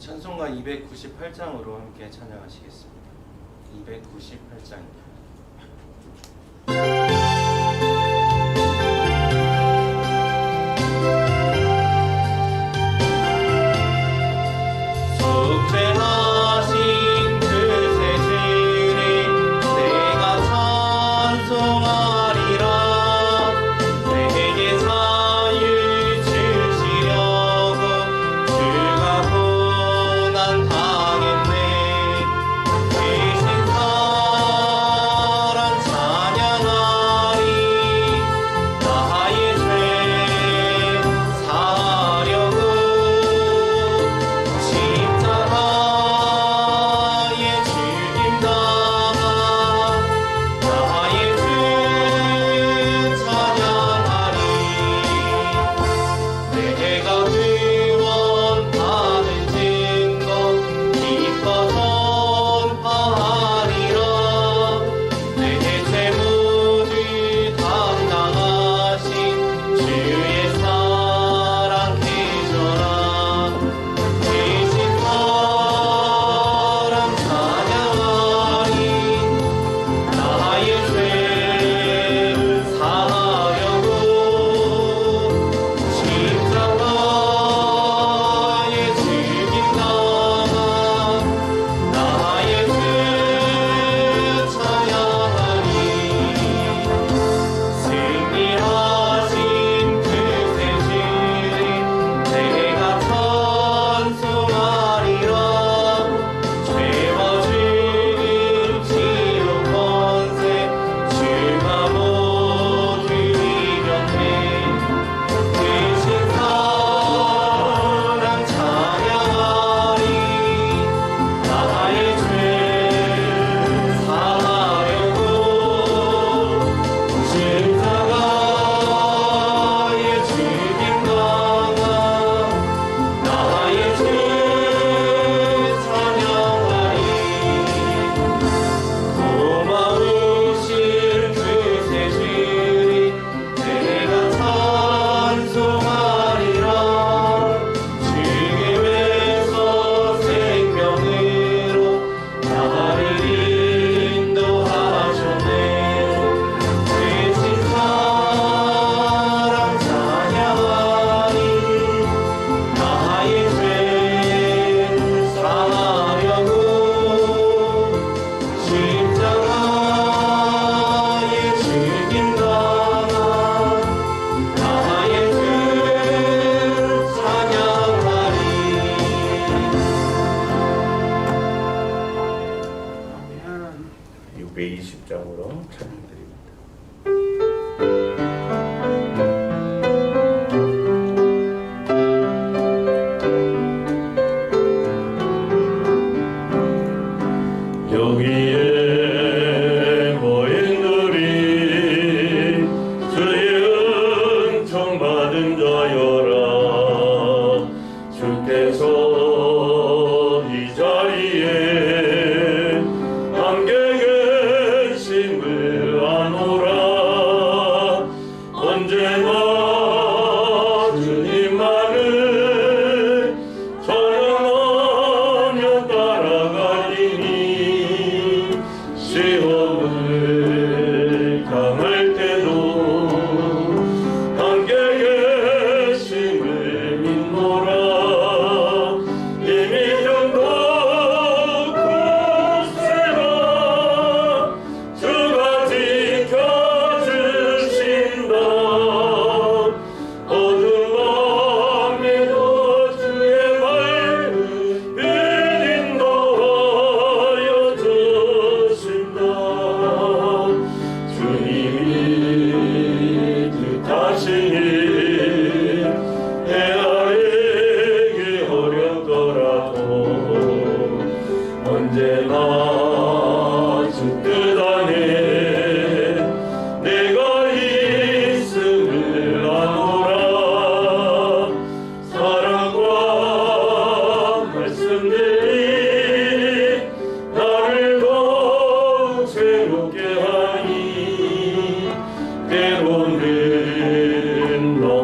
찬송가 298장으로 함께 찬양하시겠습니다. 298장입니다.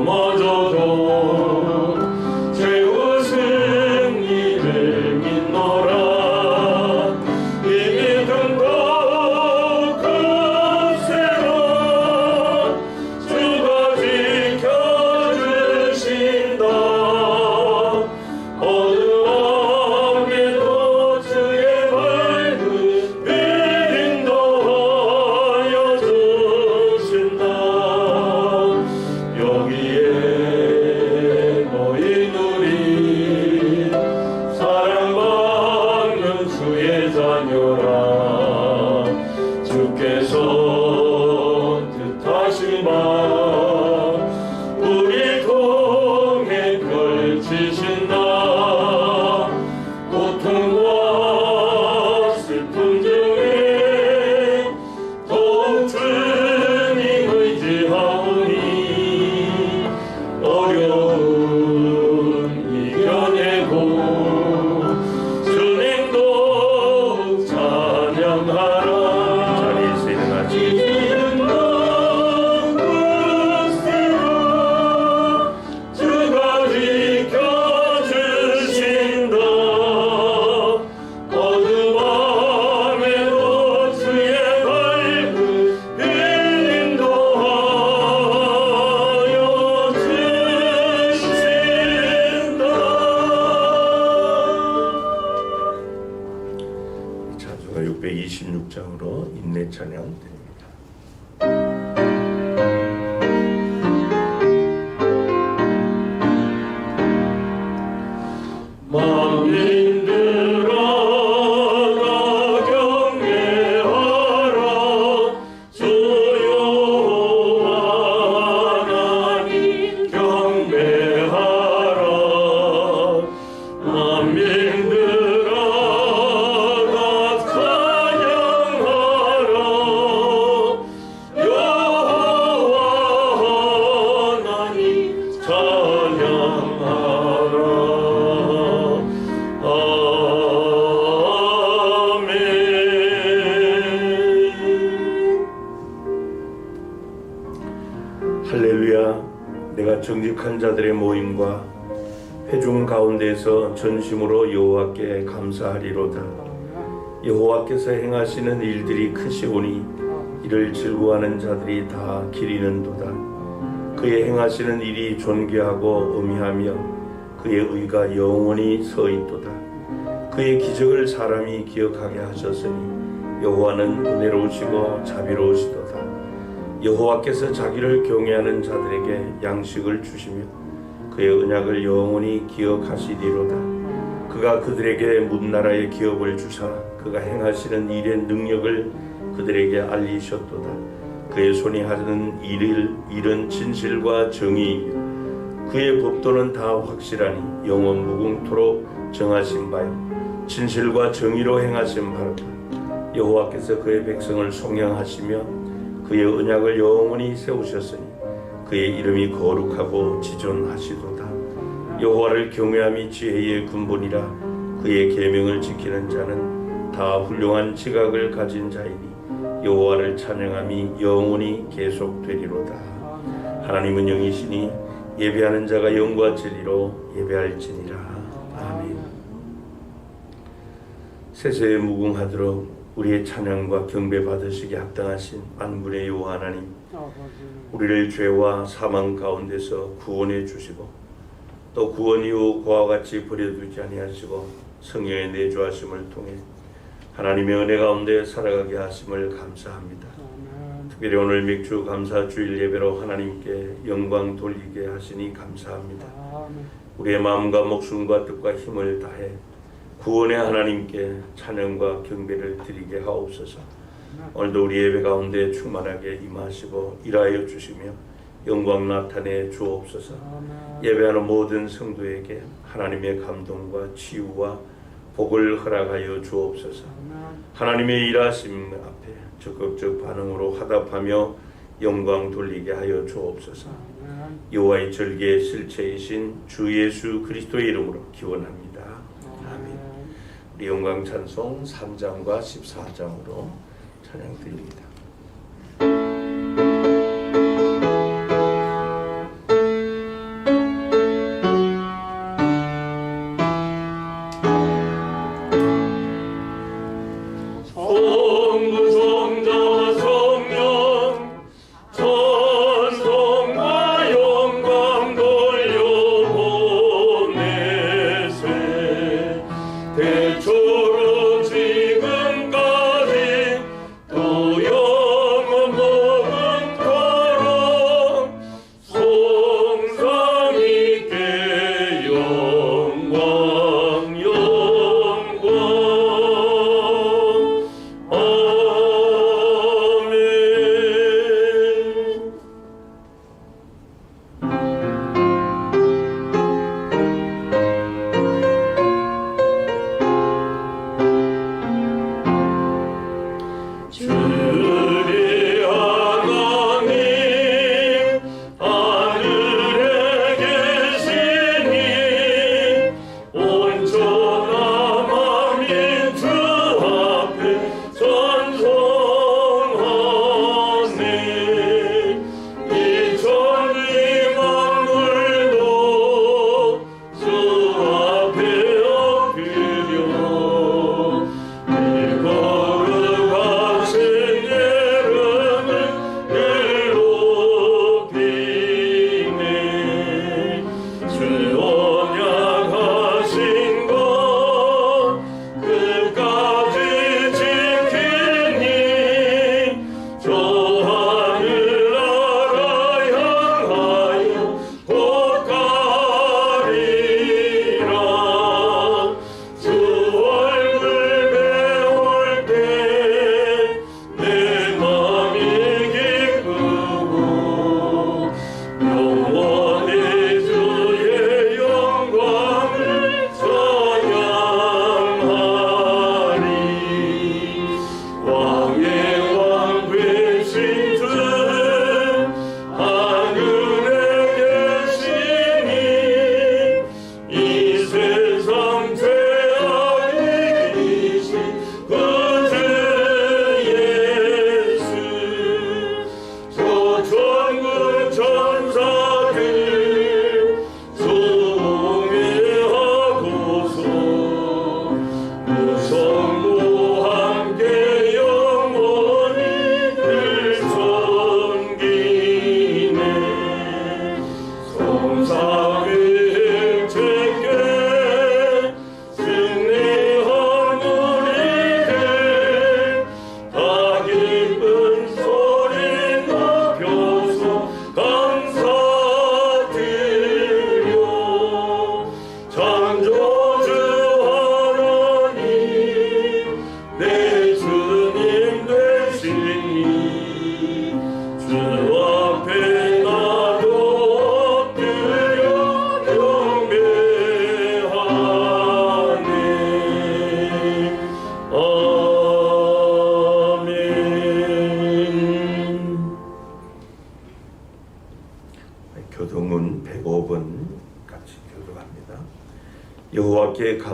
넘어져도 최후 승리를 고통과 슬픔 중에 더욱 주님 의지하오니 어려움 이겨내고 주님도 찬양하라. 자리에서 일어나지. 주가 지켜주신다. 어둠 밤에도 주의 밝은 빛 인도하여 주신다. 찬송가 626장으로 인내 찬양 드립니다. 만민들아 다 경배하라. 주여 하나님 경배하라. 만민들아 다 찬양하라. 여호와 하나님 찬양하라. 아멘. 할렐루야. 내가 정직한 자들의 모임과 회중 가운데서 전심으로 여호와께 감사하리로다. 여호와께서 행하시는 일들이 크시오니 이를 즐거워하는 자들이 다 기리는도다. 그의 행하시는 일이 존귀하고 음미하며 그의 의가 영원히 서 있도다. 그의 기적을 사람이 기억하게 하셨으니 여호와는 은혜로우시고 자비로우시도다. 여호와께서 자기를 경외하는 자들에게 양식을 주시며 그의 언약을 영원히 기억하시리로다. 그가 그들에게 문나라의 기업을 주사 그가 행하시는 일의 능력을 그들에게 알리셨도다. 그의 손이 하는 일은 진실과 정의이며 그의 법도는 다 확실하니 영원 무궁토록 정하신 바요 진실과 정의로 행하신 바로다. 여호와께서 그의 백성을 속량하시며 그의 언약을 영원히 세우셨으니 그의 이름이 거룩하고 지존하시도다. 여호와를 경외함이 지혜의 근본이라. 그의 계명을 지키는 자는 다 훌륭한 지각을 가진 자이니 여호와를 찬양함이 영원히 계속되리로다. 하나님은 영이시니 예배하는 자가 영과 진리로 예배할지니라. 아멘. 세세에 무궁하도록 우리의 찬양과 경배 받으시기 합당하신 만군의 여호와 하나님, 우리를 죄와 사망 가운데서 구원해 주시고 또 구원 이후 그와 같이 버려두지 아니하시고 성령의 내주하심을 통해 하나님의 은혜 가운데 살아가게 하심을 감사합니다. 특별히 오늘 맥주 감사 주일 예배로 하나님께 영광 돌리게 하시니 감사합니다. 우리의 마음과 목숨과 뜻과 힘을 다해 구원의 하나님께 찬양과 경배를 드리게 하옵소서. 오늘도 우리 예배 가운데 충만하게 임하시고 일하여 주시며 영광 나타내 주옵소서. 예배하는 모든 성도에게 하나님의 감동과 치유와 복을 허락하여 주옵소서. 하나님의 일하심 앞에 적극적 반응으로 화답하며 영광 돌리게 하여 주옵소서. 여호와의 절기의 실체이신 주 예수 그리스도의 이름으로 기원합니다. 아멘. 우리 영광 찬송 3장과 14장으로 찬양 드립니다. 대초로 지금까지 또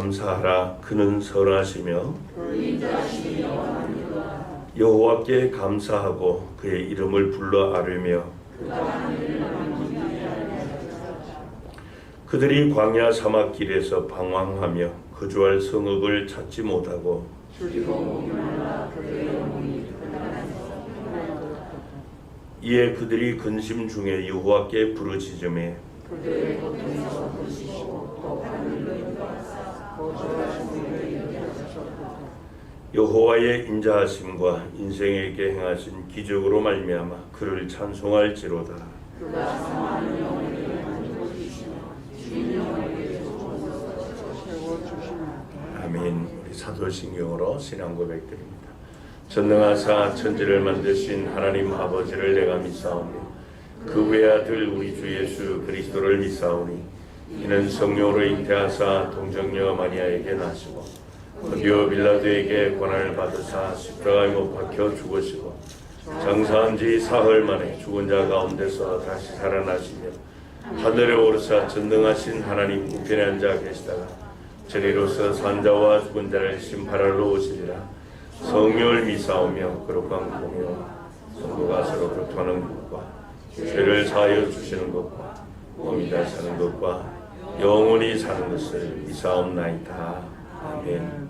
감사하라. 그는 선하시며 여호와께 감사하고 그의 이름을 불러 아뢰며 그들이 광야 사막 길에서 방황하며 거주할 성읍을 찾지 못하고 이에 그들이 근심 중에 여호와께 부르짖으매 여호와의 인자하심과 인생에게 행하신 기적으로 말미암아 그를 찬송할지로다. 아멘. 우리 사도신경으로 신앙 고백드립니다. 전능하사 천지를 만드신 하나님 아버지를 내가 믿사오며 그 외아들 우리 주 예수 그리스도를 믿사오니 이는 성령으로 잉태하사 동정녀 마리아에게 나시고 본디오 빌라도에게 고난을 받으사 십자가에 못 박혀 죽으시고 장사한 지 사흘 만에 죽은 자 가운데서 다시 살아나시며 하늘에 오르사 전능하신 하나님 우편에 앉아 계시다가 저리로서 산자와 죽은 자를 심판하러 오시리라. 성령을 믿사오며 거룩한 공의와 성도가 서로 교통하는 것과 죄를 사하여 주시는 것과 몸이 다시 사는 것과 영원히 사는 것을 믿사옵나이다. 아멘.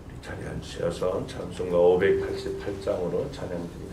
우리 자리에 앉으셔서 찬송가 588장으로 찬양드립니다.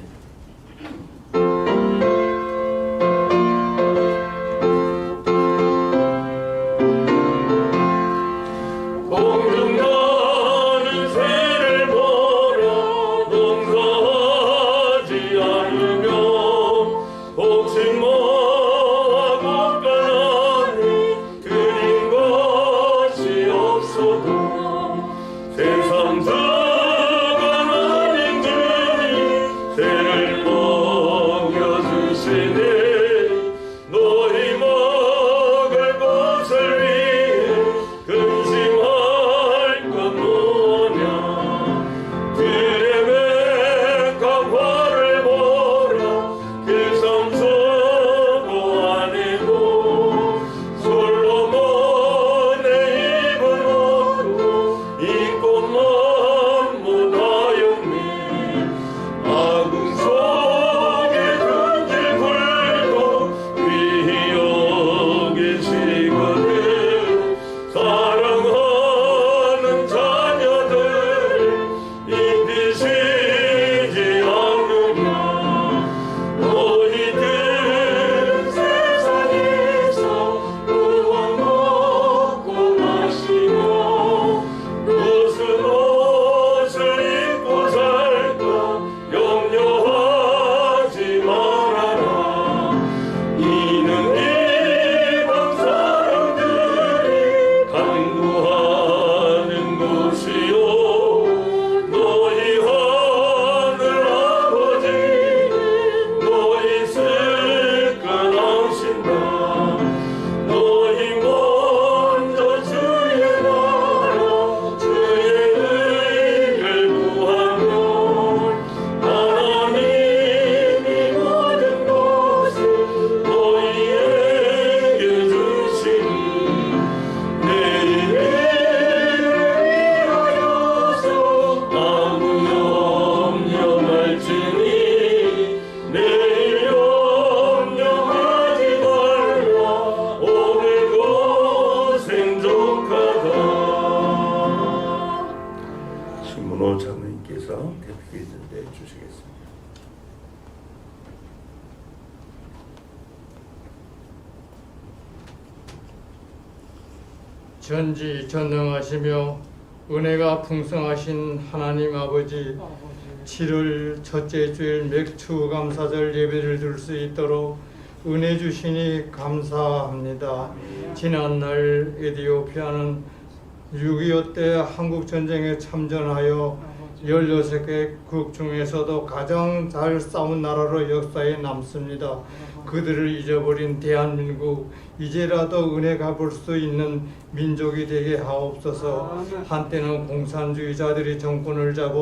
전지전능하시며 은혜가 풍성하신 하나님 아버지, 7월 첫째 주일 맥추 감사절 예배를 드릴 수 있도록 은혜 주시니 감사합니다. 지난날 에티오피아는 6.25 때 한국전쟁에 참전하여 16개국 중에서도 가장 잘 싸운 나라로 역사에 남습니다. 그들을 잊어버린 대한민국 이제라도 은혜 갚을 수 있는 민족이 되게 하옵소서. 한때는 공산주의자들이 정권을 잡아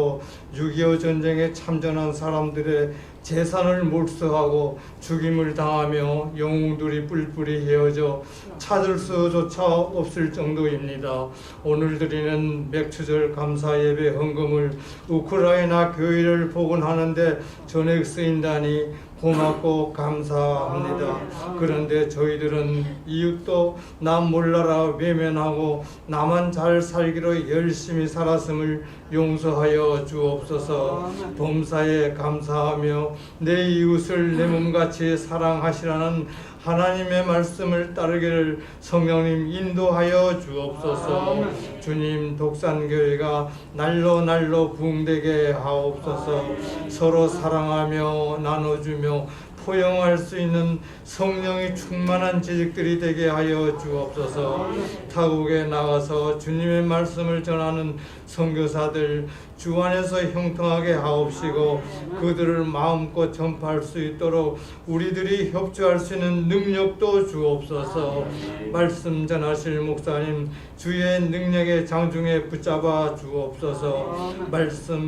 6.25 전쟁에 참전한 사람들의 재산을 몰수하고 죽임을 당하며 영웅들이 뿔뿔이 헤어져 찾을 수조차 없을 정도입니다. 오늘 드리는 맥추절 감사 예배 헌금을 우크라이나 교회를 복원하는 데 전액 쓰인다니 고맙고 감사합니다. 그런데 저희들은 이웃도 남 몰라라 외면하고 나만 잘 살기로 열심히 살았음을 용서하여 주옵소서. 범사에 감사하며 내 이웃을 내 몸같이 사랑하시라는 하나님의 말씀을 따르기를 성령님 인도하여 주옵소서. 주님, 독산교회가 날로 부흥되게 하옵소서. 서로 사랑하며 나눠주며 포용할 수 있는 성령이 충만한 재직들이 되게 하여 주옵소서. 타국에 나가서 주님의 말씀을 전하는 선교사들 주 안에서 형통하게 하옵시고 그들을 마음껏 전파할 수 있도록 우리들이 협조할 수 있는 능력도 주옵소서. 말씀 전하실 목사님 주의 능력의 장중에 붙잡아 주옵소서.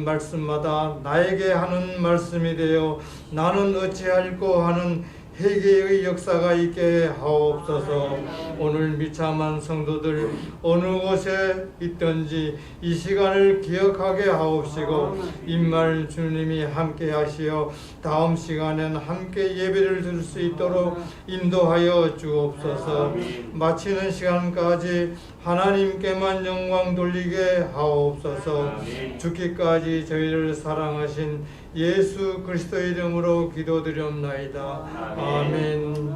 말씀마다 나에게 하는 말씀이 되어 나는 어찌할꼬 하는 회개의 역사가 있게 하옵소서. 오늘 미참한 성도들 어느 곳에 있든지 이 시간을 기억하게 하옵시고 임말 주님이 함께 하시어 다음 시간엔 함께 예배를 드릴 수 있도록 인도하여 주옵소서. 마치는 시간까지 하나님께만 영광 돌리게 하옵소서. 죽기까지 저희를 사랑하신 예수 그리스도의 이름으로 기도드렸나이다. 아멘.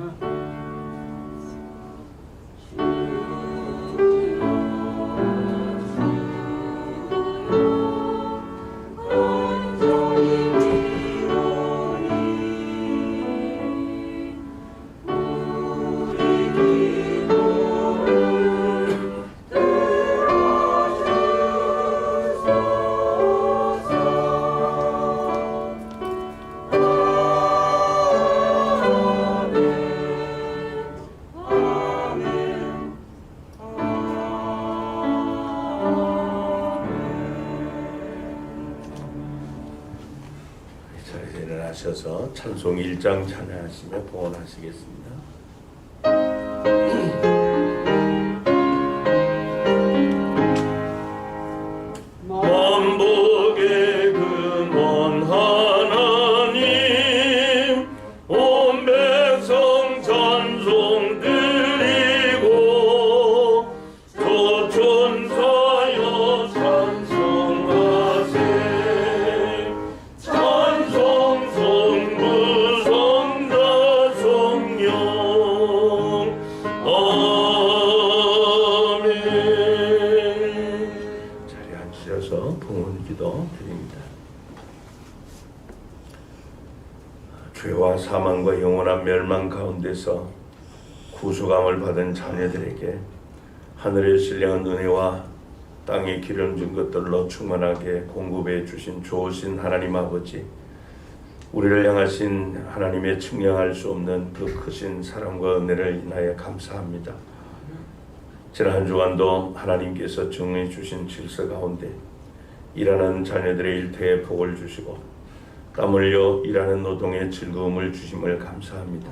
일어나셔서 찬송 1장 찬양하시며 봉헌하시겠습니다. 만복의 근원 하나님 온 백성 찬송 드리고 조천사여 찬송하세. 찬송 성부 성자 성령 아멘. 자리에 앉으셔서 봉헌 기도 드립니다. 죄와 사망과 영원한 멸망 가운데서 구속함을 받은 자녀들에게 하늘의 신령한 은혜와 땅에 기름진 것들로 충만하게 공급해 주신 좋으신 하나님 아버지, 우리를 향하신 하나님의 측량할 수 없는 그 크신 사랑과 은혜를 인하여 감사합니다. 지난 한 주간도 하나님께서 정해 주신 질서 가운데 일하는 자녀들의 일터에 복을 주시고 땀 흘려 일하는 노동에 즐거움을 주심을 감사합니다.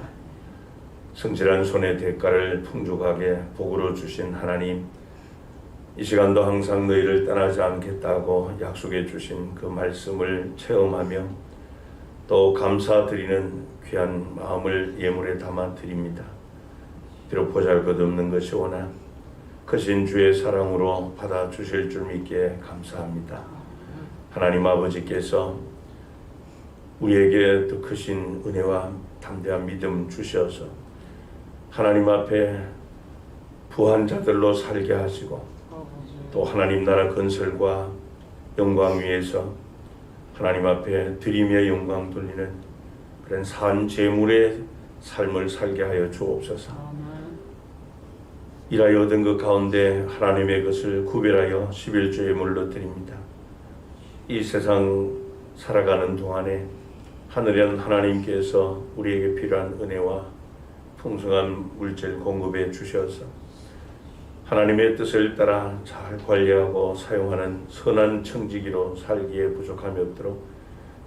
성실한 손의 대가를 풍족하게 복으로 주신 하나님, 이 시간도 항상 너희를 떠나지 않겠다고 약속해 주신 그 말씀을 체험하며 또 감사드리는 귀한 마음을 예물에 담아 드립니다. 비록 보잘것없는 것이 오나 크신 주의 사랑으로 받아주실 줄 믿기에 감사합니다. 하나님 아버지께서 우리에게 더 크신 은혜와 담대한 믿음 주셔서 하나님 앞에 부한 자들로 살게 하시고 또 하나님 나라 건설과 영광 위에서 하나님 앞에 드리며 영광 돌리는 그런 산 제물의 삶을 살게 하여 주옵소서. 일하여 얻은 것 가운데 하나님의 것을 구별하여 11조에 물러드립니다. 이 세상 살아가는 동안에 하늘엔 하나님께서 우리에게 필요한 은혜와 풍성한 물질 공급해 주셔서 하나님의 뜻을 따라 잘 관리하고 사용하는 선한 청지기로 살기에 부족함이 없도록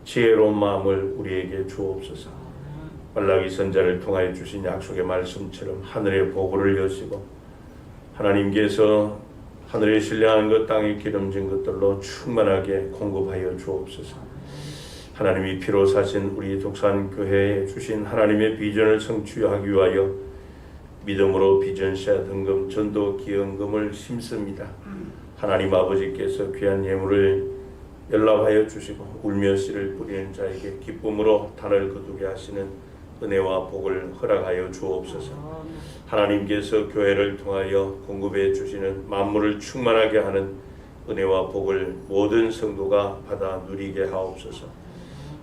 지혜로운 마음을 우리에게 주옵소서. 말라기 선자를 통하여 주신 약속의 말씀처럼 하늘의 보고를 여시고 하나님께서 하늘에 신령한 것 땅에 기름진 것들로 충만하게 공급하여 주옵소서. 하나님이 피로 사신 우리 독산교회에 주신 하나님의 비전을 성취하기 위하여 믿음으로 비전시야 등금 전도 기여금을 심습니다. 하나님 아버지께서 귀한 예물을 연락하여 주시고 울며 씨를 뿌리는 자에게 기쁨으로 단을 거두게 하시는 은혜와 복을 허락하여 주옵소서. 하나님께서 교회를 통하여 공급해 주시는 만물을 충만하게 하는 은혜와 복을 모든 성도가 받아 누리게 하옵소서.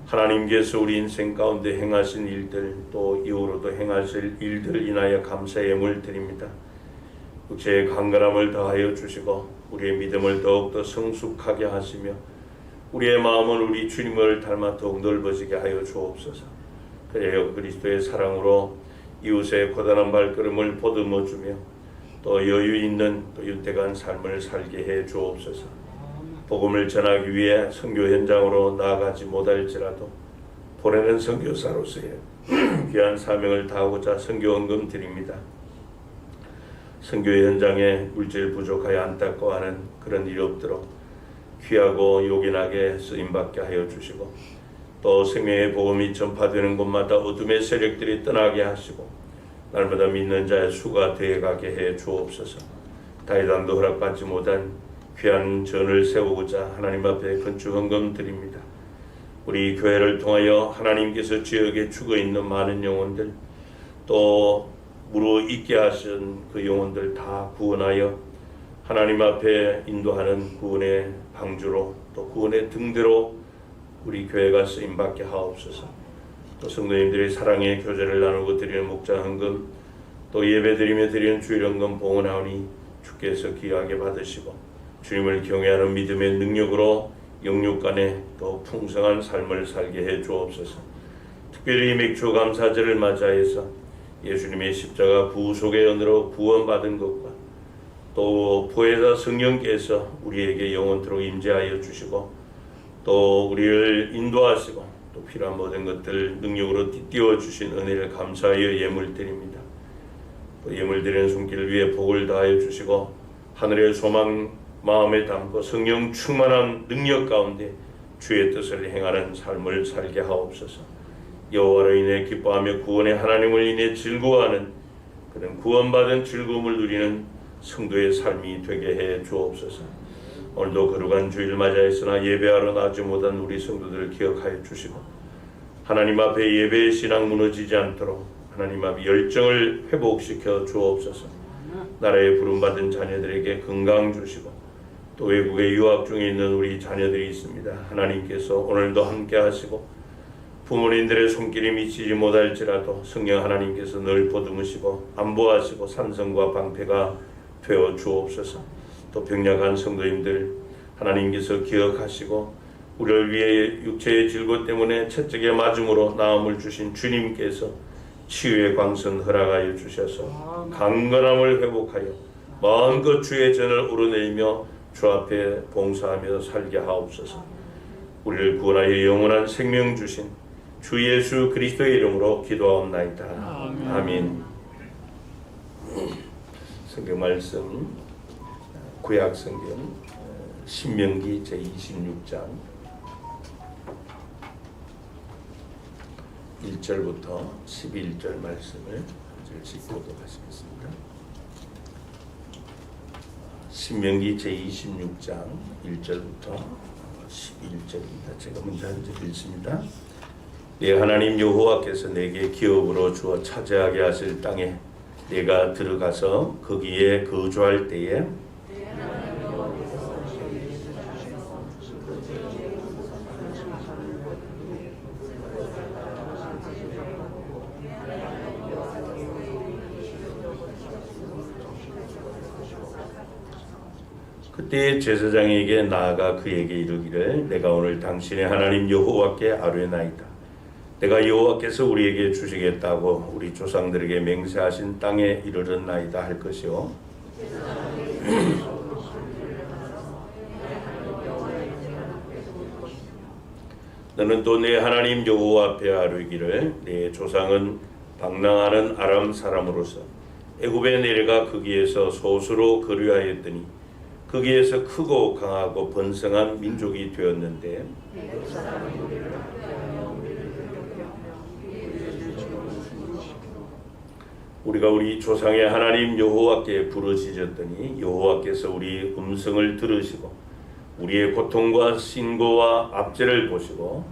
하나님께서 우리 인생 가운데 행하신 일들 또 이후로도 행하실 일들 인하여 감사의 예물 드립니다. 육체의 강건함을 더하여 주시고 우리의 믿음을 더욱더 성숙하게 하시며 우리의 마음은 우리 주님을 닮아 더욱 넓어지게 하여 주옵소서. 그래요 그리스도의 사랑으로 이웃의 고단한 발걸음을 보듬어 주며 또 여유 있는 또 윤택한 삶을 살게 해 주옵소서. 복음을 전하기 위해 선교 현장으로 나아가지 못할지라도 보내는 선교사로서의 귀한 사명을 다하고자 선교헌금 드립니다. 선교 현장에 물질 부족하여 안타까워하는 그런 일이 없도록 귀하고 요긴하게 쓰임받게 하여 주시고 또 생명의 복음이 전파되는 곳마다 어둠의 세력들이 떠나게 하시고 날마다 믿는 자의 수가 되어가게 해 주옵소서. 다윗왕도 허락받지 못한 귀한 전을 세우고자 하나님 앞에 건축헌금 드립니다. 우리 교회를 통하여 하나님께서 지역에 죽어있는 많은 영혼들 또 무르익게 하신 그 영혼들 다 구원하여 하나님 앞에 인도하는 구원의 방주로 또 구원의 등대로 우리 교회가 쓰임받게 하옵소서. 또 성도님들의 사랑의 교제를 나누고 드리는 목자헌금 또 예배드리며 드리는 주일헌금 봉헌하오니 주께서 귀하게 받으시고 주님을 경외하는 믿음의 능력으로 영육간에 더 풍성한 삶을 살게 해 주옵소서. 특별히 맥주 감사절을 맞이해서 예수님의 십자가 구속의 연으로 구원받은 것과 또 보혜사 성령께서 우리에게 영원토록 임재하여 주시고 또 우리를 인도하시고 또 필요한 모든 것들 능력으로 띠띠워 주신 은혜를 감사하여 예물 드립니다. 또 예물 드리는 손길을 위해 복을 다하여 주시고 하늘의 소망 마음에 담고 성령 충만한 능력 가운데 주의 뜻을 행하는 삶을 살게 하옵소서. 여호와로 인해 기뻐하며 구원의 하나님을 인해 즐거워하는 그런 구원받은 즐거움을 누리는 성도의 삶이 되게 해 주옵소서. 오늘도 거룩한 주일 맞이하였으나 예배하러 나지 못한 우리 성도들을 기억하여 주시고 하나님 앞에 예배의 신앙 무너지지 않도록 하나님 앞에 열정을 회복시켜 주옵소서. 나라에 부름받은 자녀들에게 건강 주시고 또 외국에 유학 중에 있는 우리 자녀들이 있습니다. 하나님께서 오늘도 함께 하시고 부모님들의 손길이 미치지 못할지라도 성령 하나님께서 늘 보듬으시고 안보하시고 산성과 방패가 되어 주옵소서. 또 병약한 성도님들 하나님께서 기억하시고 우리를 위해 육체의 질고 때문에 채찍에 맞음으로 나음을 주신 주님께서 치유의 광선 허락하여 주셔서 강건함을 회복하여 마음껏 주의 전을 오르내리며 주 앞에 봉사하며 살게 하옵소서. 우리를 구원하여 영원한 생명 주신 주 예수 그리스도의 이름으로 기도하옵나이다. 아멘. 성경 말씀 구약 성경 신명기 제26장 1절부터 11절 말씀을 한 절씩 보도하시겠습니다. 신명기 제26장 1절부터 11절입니다. 제가 먼저 한 절 읽습니다. 내 하나님 여호와께서 내게 기업으로 주어 차지하게 하실 땅에 내가 들어가서 거기에 거주할 때에 그때 제사장에게 나아가 그에게 이르기를 내가 오늘 당신의 하나님 여호와께 아뢰나이다. 내가 여호와께서 우리에게 주시겠다고 우리 조상들에게 맹세하신 땅에 이르렀나이다 할 것이요 너는 또 내 하나님 여호와 앞에 아뢰기를 내 조상은 방랑하는 아람 사람으로서 애굽에 내려가 거기에서 소수로 거류하였더니 거기에서 크고 강하고 번성한 민족이 되었는데 우리가 우리 조상의 하나님 여호와께 부르짖었더니 여호와께서 우리 음성을 들으시고 우리의 고통과 신고와 압제를 보시고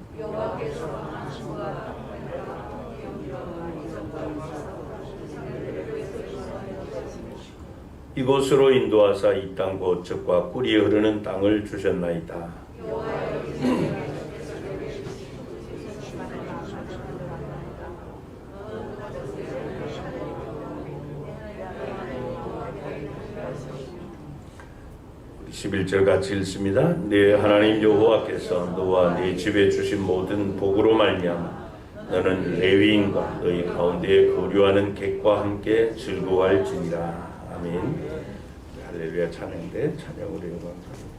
이곳으로 인도하사 이 땅 곧 젖과 꿀이 흐르는 땅을 주셨나이다. 11절 같이 읽습니다. 네 하나님 여호와께서 너와 네 집에 주신 모든 복으로 말미암아 너는 레위인과 너희 가운데에 거류하는 객과 함께 즐거워할지니라. 아멘. 할렐루야. 찬양대 찬양으로 영광드립니다.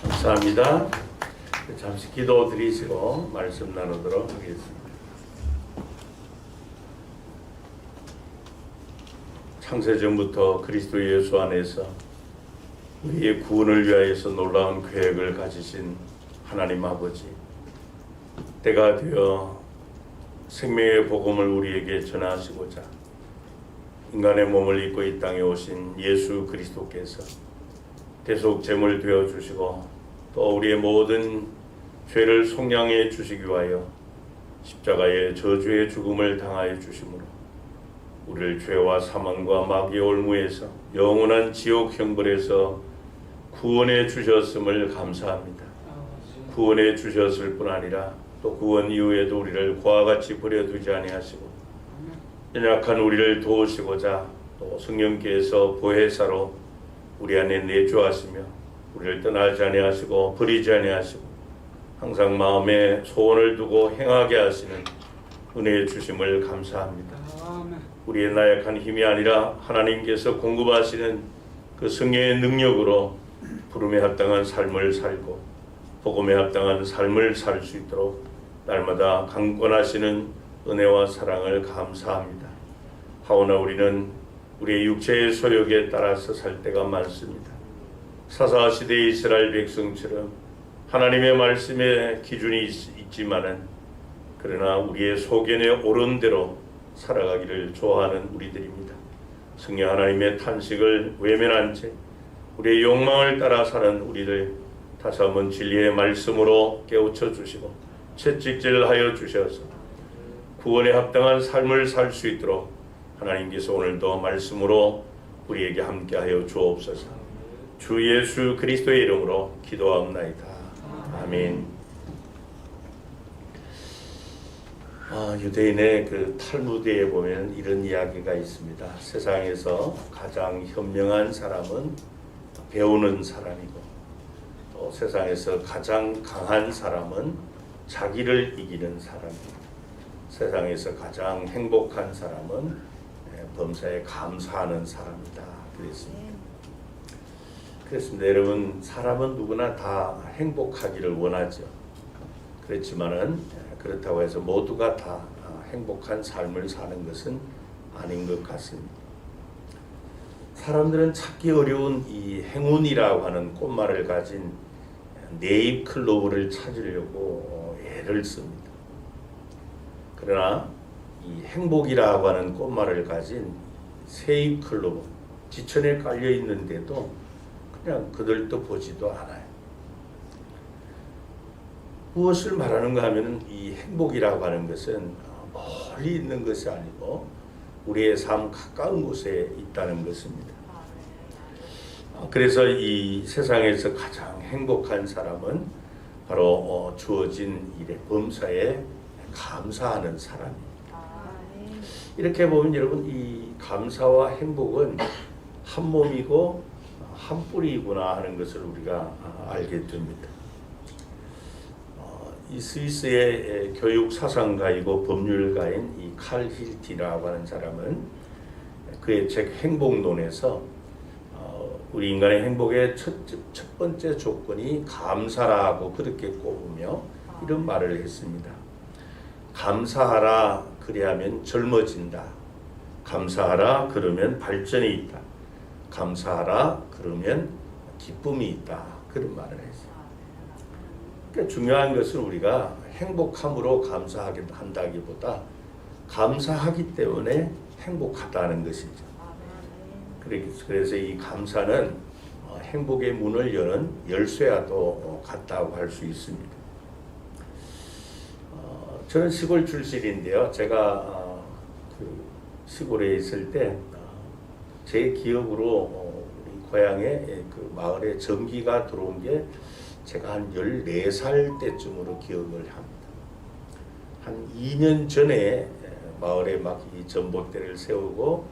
감사합니다. 잠시 기도 드리시고 말씀 나누도록 하겠습니다. 창세전부터 그리스도 예수 안에서 우리의 구원을 위하여서 놀라운 계획을 가지신 하나님 아버지, 때가 되어 생명의 복음을 우리에게 전하시고자 인간의 몸을 입고 이 땅에 오신 예수 그리스도께서 대속 제물 되어 주시고 또 우리의 모든 죄를 속량해 주시기 위하여 십자가의 저주의 죽음을 당하여 주심으로 우리를 죄와 사망과 마귀의 올무에서 영원한 지옥 형벌에서 구원해 주셨음을 감사합니다. 구원해 주셨을 뿐 아니라 또 구원 이후에도 우리를 그와 같이 버려두지 아니하시고 연약한 우리를 도우시고자 또 성령께서 보혜사로 우리 안에 내주하시며 우리를 떠나지 아니하시고 버리지 아니하시고 항상 마음에 소원을 두고 행하게 하시는 은혜의 주심을 감사합니다. 우리의 나약한 힘이 아니라 하나님께서 공급하시는 그 성령의 능력으로 부름에 합당한 삶을 살고 복음에 합당한 삶을 살 수 있도록 날마다 강권하시는 은혜와 사랑을 감사합니다. 하오나 우리는 우리의 육체의 소욕에 따라서 살 때가 많습니다. 사사시대의 이스라엘 백성처럼 하나님의 말씀에 기준이 있지만은 그러나 우리의 소견에 옳은 대로 살아가기를 좋아하는 우리들입니다. 성령 하나님의 탄식을 외면한 채 우리의 욕망을 따라 사는 우리들 다시 한번 진리의 말씀으로 깨우쳐 주시고 채찍질하여 주셔서 구원에 합당한 삶을 살 수 있도록 하나님께서 오늘도 말씀으로 우리에게 함께하여 주옵소서. 주 예수 그리스도의 이름으로 기도하옵나이다. 아멘. 유대인의 그 탈무드에 보면 이런 이야기가 있습니다. 세상에서 가장 현명한 사람은 배우는 사람이고 또 세상에서 가장 강한 사람은 자기를 이기는 사람입니다. 세상에서 가장 행복한 사람은 범사에 감사하는 사람이다. 그랬습니다. 여러분, 사람은 누구나 다 행복하기를 원하죠. 그렇지만은 그렇다고 해서 모두가 다 행복한 삶을 사는 것은 아닌 것 같습니다. 사람들은 찾기 어려운 이 행운이라고 하는 꽃말을 가진 네잎클로버를 찾으려고 애를 씁니다. 그러나 이 행복이라고 하는 꽃말을 가진 새잎클로버, 지천에 깔려 있는데도 그냥 그들도 보지도 않아요. 무엇을 말하는가 하면 이 행복이라고 하는 것은 멀리 있는 것이 아니고 우리의 삶 가까운 곳에 있다는 것입니다. 그래서 이 세상에서 가장 행복한 사람은 바로 주어진 일의 범사에 감사하는 사람입니다. 이렇게 보면 여러분, 이 감사와 행복은 한 몸이고 한 뿌리이구나 하는 것을 우리가 알게 됩니다. 이 스위스의 교육 사상가이고 법률가인 이 칼 힐티라고 하는 사람은 그의 책 행복론에서 우리 인간의 행복의 첫 번째 조건이 감사라고 그렇게 꼽으며 이런 말을 했습니다. 감사하라, 그리하면 젊어진다. 감사하라, 그러면 발전이 있다. 감사하라, 그러면 기쁨이 있다. 그런 말을 했어요. 그러니까 중요한 것은 우리가 행복함으로 감사한다기보다 감사하기 때문에 행복하다는 것이죠. 그래서 이 감사는 행복의 문을 여는 열쇠와도 같다고 할 수 있습니다. 저는 시골 출신인데요. 제가 그 시골에 있을 때 제 기억으로 우리 고향에 그 마을에 전기가 들어온 게 제가 한 14살 때쯤으로 기억을 합니다. 한 2년 전에 마을에 막 이 전봇대를 세우고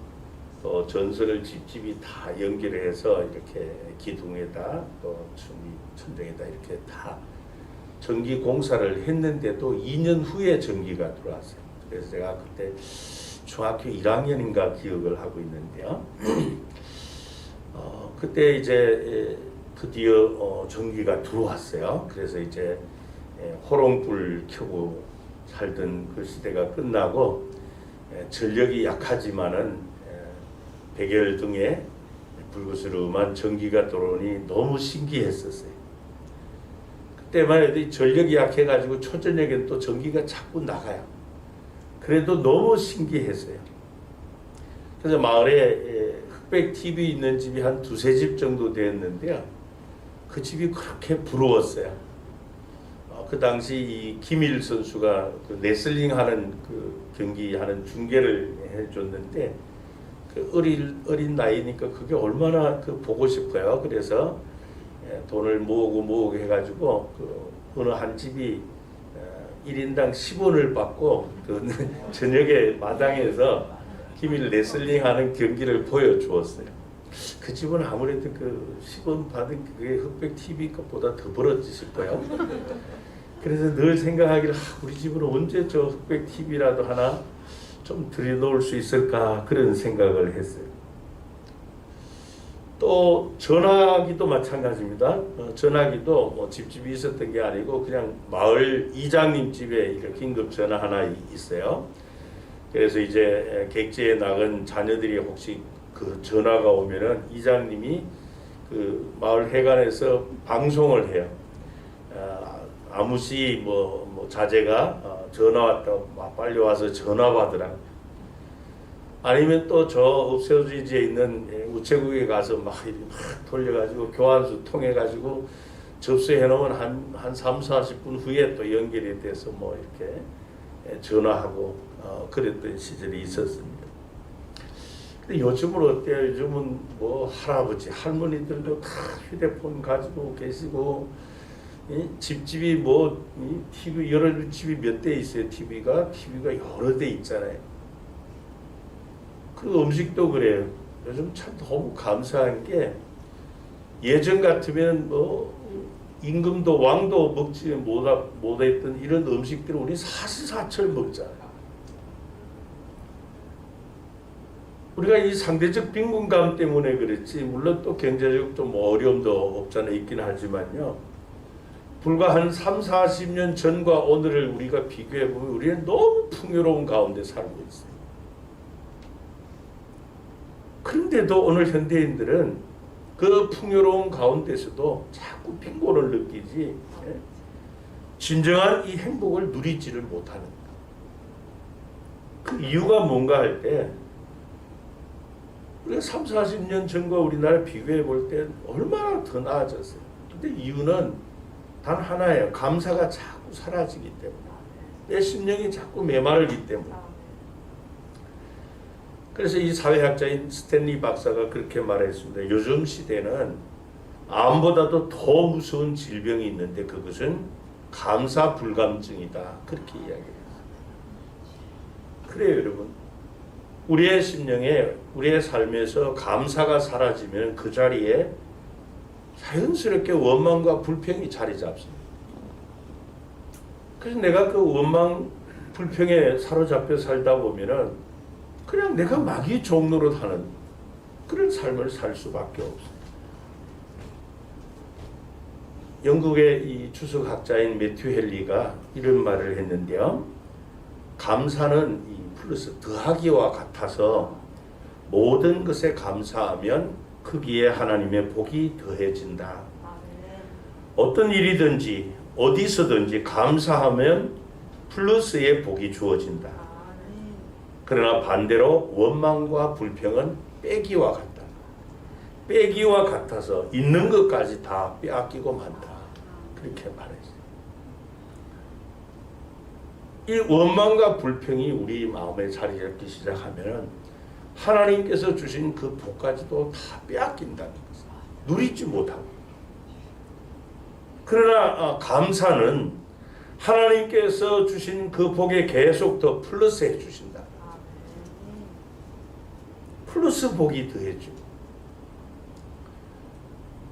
또 전선을 집집이 다 연결을 해서 이렇게 기둥에다 또 천정에다 이렇게 다 전기 공사를 했는데도 2년 후에 전기가 들어왔어요. 그래서 제가 그때 중학교 1학년인가 기억을 하고 있는데요. 그때 이제 드디어 전기가 들어왔어요. 그래서 이제 호롱불 켜고 살던 그 시대가 끝나고 전력이 약하지만은 백열등에 불그스름한 전기가 들어오니 너무 신기했었어요. 그때만 해도 전력이 약해가지고 초저녁에는 또 전기가 자꾸 나가요. 그래도 너무 신기했어요. 그래서 마을에 흑백 TV 있는 집이 한 2-3집 정도 되었는데요. 그 집이 그렇게 부러웠어요. 그 당시 이 김일 선수가 그 레슬링 하는 그 경기 하는 중계를 해줬는데 그 어린 나이니까 그게 얼마나 그 보고 싶어요. 그래서 돈을 모으고 해가지고 그 어느 한 집이 1인당 10원을 받고 그 저녁에 마당에서 김일 레슬링 하는 경기를 보여주었어요. 그 집은 아무래도 그 10원 받은 그게 흑백 TV 값보다 더 벌었지 싶어요. 그래서 늘 생각하기를 우리 집은 언제 저 흑백 TV라도 하나 좀 들여놓을 수 있을까 그런 생각을 했어요. 또 전화기도 마찬가지입니다. 전화기도 뭐 집집이 있었던 게 아니고 그냥 마을 이장님 집에 이렇게 긴급 전화 하나 있어요. 그래서 이제 객지에 나간 자녀들이 혹시 그 전화가 오면은 이장님이 그 마을 회관에서 방송을 해요. 아무시 뭐 자제가 전화 왔다고 빨리 와서 전화 받으라. 아니면 또 저 읍세우지에 있는 우체국에 가서 막 돌려가지고 교환수 통해가지고 접수해 놓으면 한 3, 40분 후에 또 연결이 돼서 뭐 이렇게 전화하고 그랬던 시절이 있었습니다. 근데 요즘은 어때요? 요즘은 뭐 할아버지, 할머니들도 다 휴대폰 가지고 계시고 집집이 뭐 TV 여러 집이 몇 대 있어요. TV가 여러 대 있잖아요. 그 음식도 그래요. 요즘 참 너무 감사한 게 예전 같으면 뭐 임금도 왕도 먹지 못했던 이런 음식들을 우리 사시사철 먹잖아요. 우리가 이 상대적 빈곤감 때문에 그렇지 물론 또 경제적 좀 어려움도 없잖아 있긴 하지만요. 불과 한 3, 40년 전과 오늘을 우리가 비교해 보면 우리는 너무 풍요로운 가운데 살고 있어요. 그런데도 오늘 현대인들은 그 풍요로운 가운데서도 자꾸 빈곤을 느끼지 진정한 이 행복을 누리지를 못하는 거예요. 그 이유가 뭔가 할 때 우리가 3, 40년 전과 우리나라 비교해 볼 때 얼마나 더 나아졌어요. 근데 이유는 단 하나예요. 감사가 자꾸 사라지기 때문에. 내 심령이 자꾸 메마르기 때문에. 그래서 이 사회학자인 스탠리 박사가 그렇게 말했습니다. 요즘 시대는 암보다도 더 무서운 질병이 있는데 그것은 감사 불감증이다. 그렇게 이야기해요. 그래요, 여러분. 우리의 심령에, 우리의 삶에서 감사가 사라지면 그 자리에 자연스럽게 원망과 불평이 자리 잡습니다. 그래서 내가 그 원망, 불평에 사로잡혀 살다 보면은 그냥 내가 마귀 종노릇 하는 그런 삶을 살 수밖에 없어요. 영국의 이 주석학자인 매튜 헨리가 이런 말을 했는데요. 감사는 이 플러스 더하기와 같아서 모든 것에 감사하면 거기에 하나님의 복이 더해진다. 어떤 일이든지 어디서든지 감사하면 플러스의 복이 주어진다. 그러나 반대로 원망과 불평은 빼기와 같다. 빼기와 같아서 있는 것까지 다 빼앗기고 만다. 그렇게 말했어요. 이 원망과 불평이 우리 마음에 자리 잡기 시작하면 하나님께서 주신 그 복까지도 다 빼앗긴다는 것을 누리지 못하고. 그러나 감사는 하나님께서 주신 그 복에 계속 더 플러스해 주신다. 플러스 복이 더해져.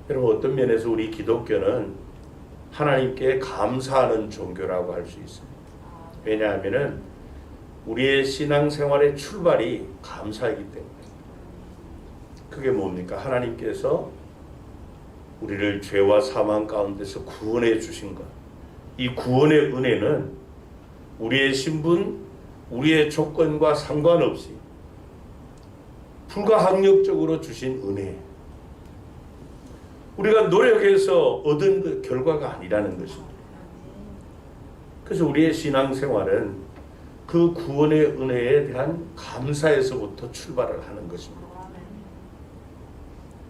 여러분 어떤 면에서 우리 기독교는 하나님께 감사하는 종교라고 할 수 있습니다. 왜냐하면은 우리의 신앙생활의 출발이 감사이기 때문에. 그게 뭡니까? 하나님께서 우리를 죄와 사망 가운데서 구원해 주신 것. 이 구원의 은혜는 우리의 신분, 우리의 조건과 상관없이 불가항력적으로 주신 은혜. 우리가 노력해서 얻은 그 결과가 아니라는 것입니다. 그래서 우리의 신앙생활은 그 구원의 은혜에 대한 감사에서부터 출발을 하는 것입니다.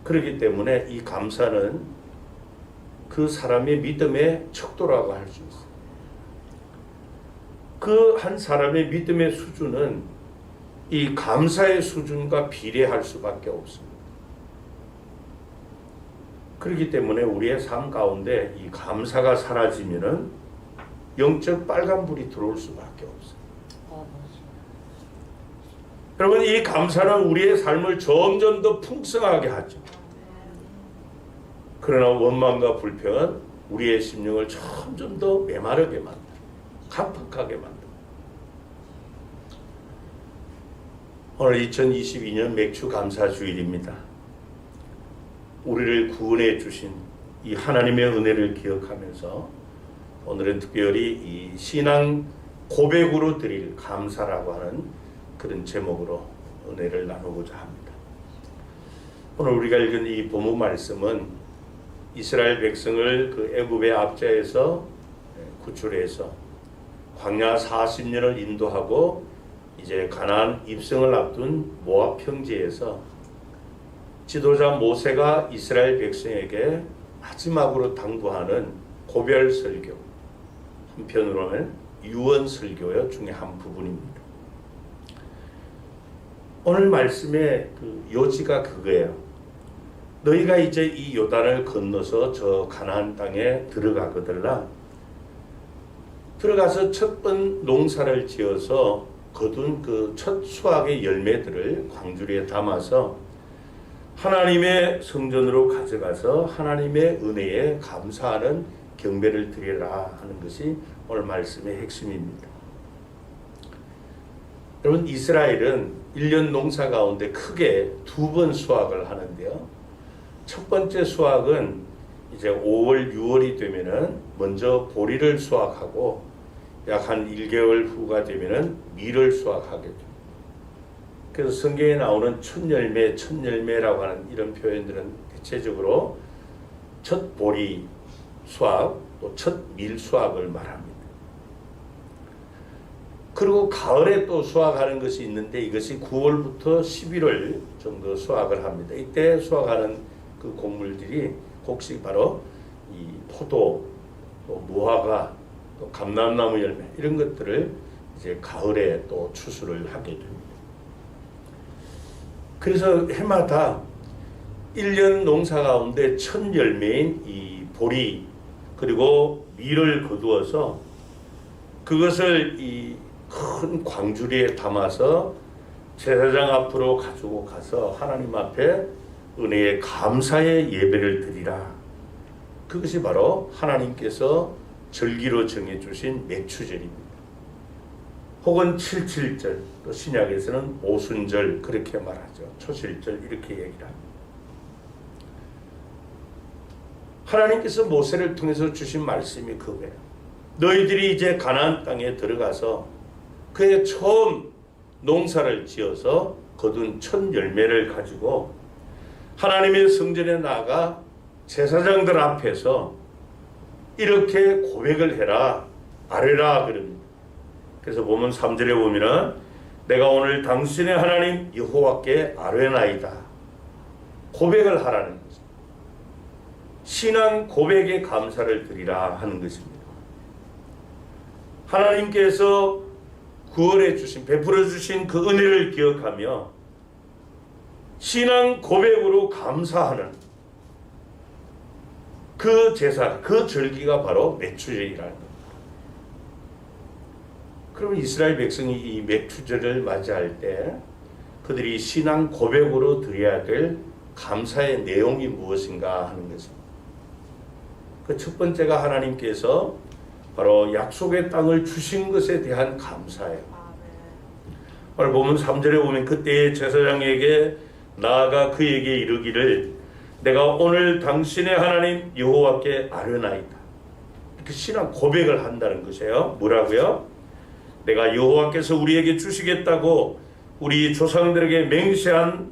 그렇기 때문에 이 감사는 그 사람의 믿음의 척도라고 할 수 있어요. 그 한 사람의 믿음의 수준은 이 감사의 수준과 비례할 수밖에 없습니다. 그렇기 때문에 우리의 삶 가운데 이 감사가 사라지면은 영적 빨간불이 들어올 수밖에 없어요. 여러분, 이 감사는 우리의 삶을 점점 더 풍성하게 하죠. 그러나 원망과 불평은 우리의 심령을 점점 더 메마르게 만들어, 갑박하게 만들어. 오늘 2022년 맥주 감사주일입니다. 우리를 구원해 주신 이 하나님의 은혜를 기억하면서 오늘은 특별히 이 신앙 고백으로 드릴 감사라고 하는 그런 제목으로 은혜를 나누고자 합니다. 오늘 우리가 읽은 이 본문 말씀은 이스라엘 백성을 그 애굽의 압제에서 구출해서 광야 40년을 인도하고 이제 가나안 입성을 앞둔 모압 평지에서 지도자 모세가 이스라엘 백성에게 마지막으로 당부하는 고별 설교, 한편으로는 유언 설교 중에 한 부분입니다. 오늘 말씀의 그 요지가 그거예요. 너희가 이제 이 요단을 건너서 저 가나안 땅에 들어가거들라. 들어가서 첫 번 농사를 지어서 거둔 그 첫 수확의 열매들을 광주리에 담아서 하나님의 성전으로 가져가서 하나님의 은혜에 감사하는 경배를 드리라 하는 것이 오늘 말씀의 핵심입니다. 여러분, 이스라엘은 1년 농사 가운데 크게 2번 수확을 하는데요. 첫 번째 수확은 이제 5월, 6월이 되면은 먼저 보리를 수확하고 약 한 1개월 후가 되면은 밀을 수확하게 됩니다. 그래서 성경에 나오는 첫 열매라고 하는 이런 표현들은 대체적으로 첫 보리 수확, 또 첫 밀 수확을 말합니다. 그리고 가을에 또 수확하는 것이 있는데 이것이 9월부터 11월 정도 수확을 합니다. 이때 수확하는 그 곡물들이 곡식 바로 이 포도, 또 무화과, 또 감람나무 열매 이런 것들을 이제 가을에 또 추수를 하게 됩니다. 그래서 해마다 1년 농사 가운데 첫 열매인 이 보리 그리고 밀을 거두어서 그것을 이 큰 광주리에 담아서 제사장 앞으로 가지고 가서 하나님 앞에 은혜의 감사의 예배를 드리라. 그것이 바로 하나님께서 절기로 정해주신 맥추절입니다. 혹은 77절, 또 신약에서는 오순절 그렇게 말하죠. 초실절 이렇게 얘기를 합니다. 하나님께서 모세를 통해서 주신 말씀이 그거예요. 너희들이 이제 가나안 땅에 들어가서 그의 처음 농사를 지어서 거둔 첫 열매를 가지고 하나님의 성전에 나가 제사장들 앞에서 이렇게 고백을 해라, 아뢰라 그럽니다. 그래서 보면 3절에 보면은 내가 오늘 당신의 하나님 여호와께 아뢰나이다. 고백을 하라는 거죠. 신앙 고백에 감사를 드리라 하는 것입니다. 하나님께서 구원해 주신, 베풀어 주신 그 은혜를 기억하며 신앙 고백으로 감사하는 그 제사, 그 절기가 바로 맥추절이라는 겁니다. 그러면 이스라엘 백성이 이 맥추절을 맞이할 때 그들이 신앙 고백으로 드려야 될 감사의 내용이 무엇인가 하는 것입니다. 그 첫 번째가 하나님께서 바로 약속의 땅을 주신 것에 대한 감사예요. 오늘 보면 3절에 보면 그때의 제사장에게 나아가 그에게 이르기를 내가 오늘 당신의 하나님 여호와께 아뢰나이다. 이렇게 신앙 고백을 한다는 것이에요. 뭐라고요? 내가 여호와께서 우리에게 주시겠다고 우리 조상들에게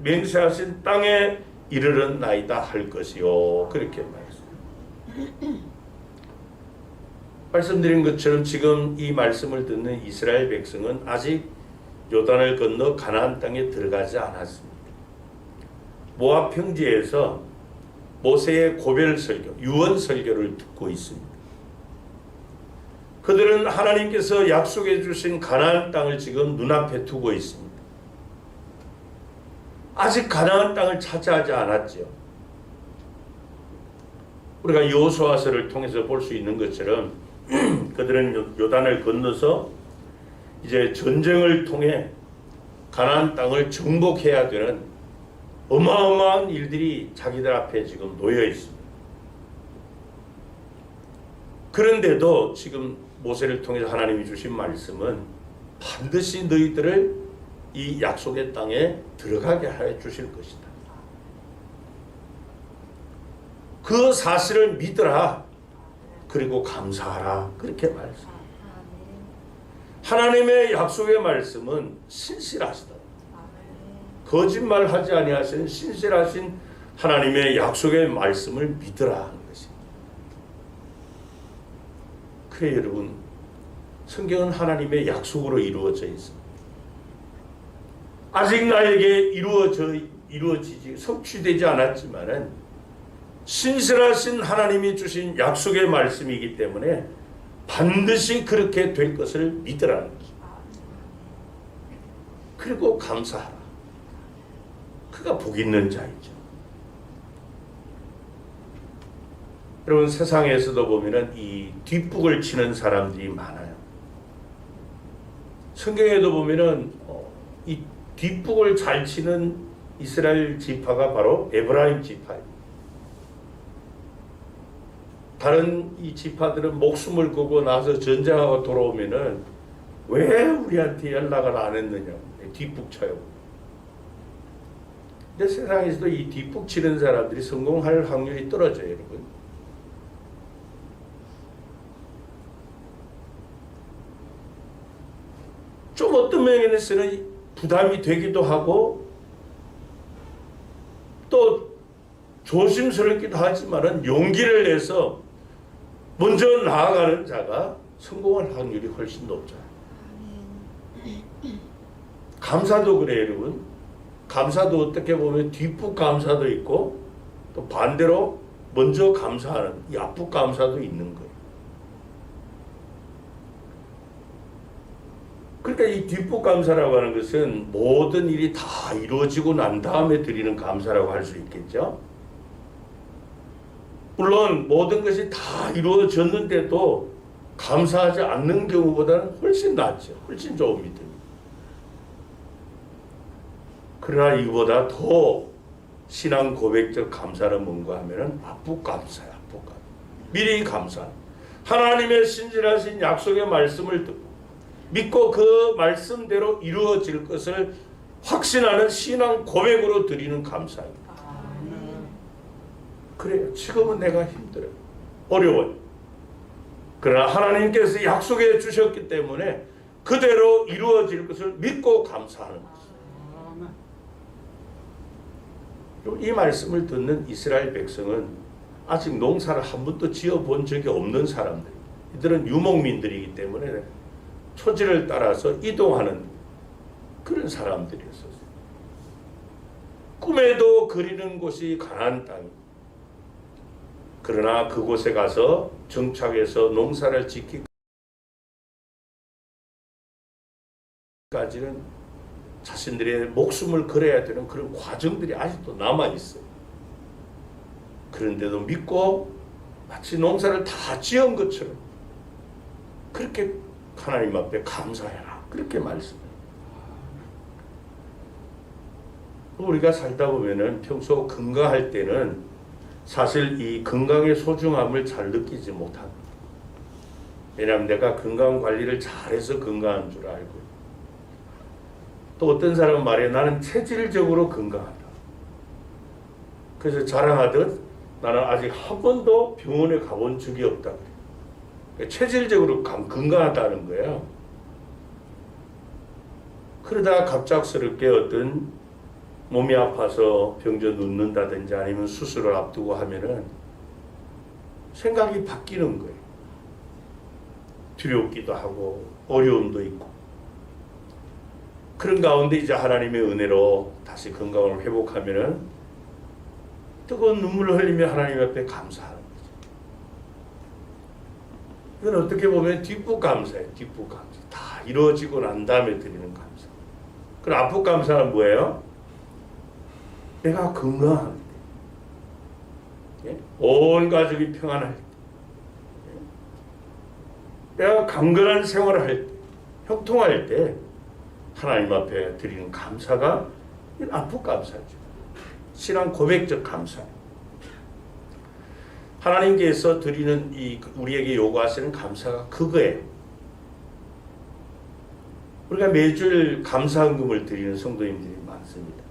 맹세하신 땅에 이르렀나이다 할 것이요. 그렇게 말했어요. 말씀드린 것처럼 지금 이 말씀을 듣는 이스라엘 백성은 아직 요단을 건너 가나안 땅에 들어가지 않았습니다. 모압 평지에서 모세의 고별 설교, 유언 설교를 듣고 있습니다. 그들은 하나님께서 약속해 주신 가나안 땅을 지금 눈앞에 두고 있습니다. 아직 가나안 땅을 차지하지 않았죠. 우리가 여호수아서를 통해서 볼 수 있는 것처럼 그들은 요단을 건너서 이제 전쟁을 통해 가나안 땅을 정복해야 되는 어마어마한 일들이 자기들 앞에 지금 놓여 있습니다. 그런데도 지금 모세를 통해서 하나님이 주신 말씀은 반드시 너희들을 이 약속의 땅에 들어가게 해 주실 것이다. 그 사실을 믿으라. 그리고 감사하라. 그렇게 말씀. 하나님의 약속의 말씀은 신실하시다. 거짓말하지 아니하시는 신실하신 하나님의 약속의 말씀을 믿으라 하는 것입니다. 그래 여러분, 성경은 하나님의 약속으로 이루어져 있습니다. 아직 나에게 이루어지지 성취되지 않았지만은 신실하신 하나님이 주신 약속의 말씀이기 때문에 반드시 그렇게 될 것을 믿으라는 것입니다. 그리고 감사하라. 그가 복 있는 자이죠. 여러분, 세상에서도 보면은 이 뒷북을 치는 사람들이 많아요. 성경에도 보면은 이 뒷북을 잘 치는 이스라엘 지파가 바로 에브라임 지파입니다. 다른 이 지파들은 목숨을 걸고 나서 전쟁하고 돌아오면은 왜 우리한테 연락을 안 했느냐, 뒷북 쳐요. 근데 세상에서도 이 뒷북 치는 사람들이 성공할 확률이 떨어져요, 여러분. 좀 어떤 면에서는 부담이 되기도 하고 또 조심스럽기도 하지만은 용기를 내서 먼저 나아가는 자가 성공할 확률이 훨씬 높죠. 감사도 그래요, 여러분. 감사도 어떻게 보면 뒷북 감사도 있고 또 반대로 먼저 감사하는 이 앞북 감사도 있는 거예요. 그러니까 이 뒷북 감사라고 하는 것은 모든 일이 다 이루어지고 난 다음에 드리는 감사라고 할 수 있겠죠. 물론 모든 것이 다 이루어졌는데도 감사하지 않는 경우보다는 훨씬 낫죠. 훨씬 좋은 믿음입니다. 그러나 이보다 더 신앙 고백적 감사는 뭔가 하면은 앞북 감사야, 앞북 감사. 미리 감사. 하나님의 신실하신 약속의 말씀을 듣고 믿고 그 말씀대로 이루어질 것을 확신하는 신앙 고백으로 드리는 감사입니다. 그래요. 지금은 내가 힘들어요. 어려워요. 그러나 하나님께서 약속해 주셨기 때문에 그대로 이루어질 것을 믿고 감사하는 것입니다. 이 말씀을 듣는 이스라엘 백성은 아직 농사를 한 번도 지어본 적이 없는 사람들. 이들은 유목민들이기 때문에 초지를 따라서 이동하는 그런 사람들이었어요. 꿈에도 그리는 곳이 가나안 땅입니다. 그러나 그곳에 가서 정착해서 농사를 짓기까지는 자신들의 목숨을 걸어야 되는 그런 과정들이 아직도 남아있어요. 그런데도 믿고 마치 농사를 다 지은 것처럼 그렇게 하나님 앞에 감사해라. 그렇게 말씀해요. 우리가 살다 보면은 평소 건강할 때는 사실 이 건강의 소중함을 잘 느끼지 못합니다. 왜냐하면 내가 건강 관리를 잘해서 건강한 줄 알고, 또 어떤 사람은 말해 나는 체질적으로 건강하다. 그래서 자랑하듯 나는 아직 한 번도 병원에 가본 적이 없다. 체질적으로 건강하다는 거예요. 그러다가 갑작스럽게 어떤 몸이 아파서 병져 눕는다든지 아니면 수술을 앞두고 하면은 생각이 바뀌는 거예요. 두렵기도 하고 어려움도 있고. 그런 가운데 이제 하나님의 은혜로 다시 건강을 회복하면은 뜨거운 눈물을 흘리며 하나님 앞에 감사하는 거죠. 이건 어떻게 보면 뒷북감사예요. 뒷북감사. 다 이루어지고 난 다음에 드리는 감사. 그럼 앞북감사는 뭐예요? 내가 건강할 때, 온 가족이 평안할 때, 내가 강건한 생활을 할 때, 형통할 때 하나님 앞에 드리는 감사가 앞북감사죠. 신앙 고백적 감사예요. 하나님께서 드리는 우리에게 요구하시는 감사가 그거예요. 우리가 매주일 감사헌금을 드리는 성도님들이 많습니다.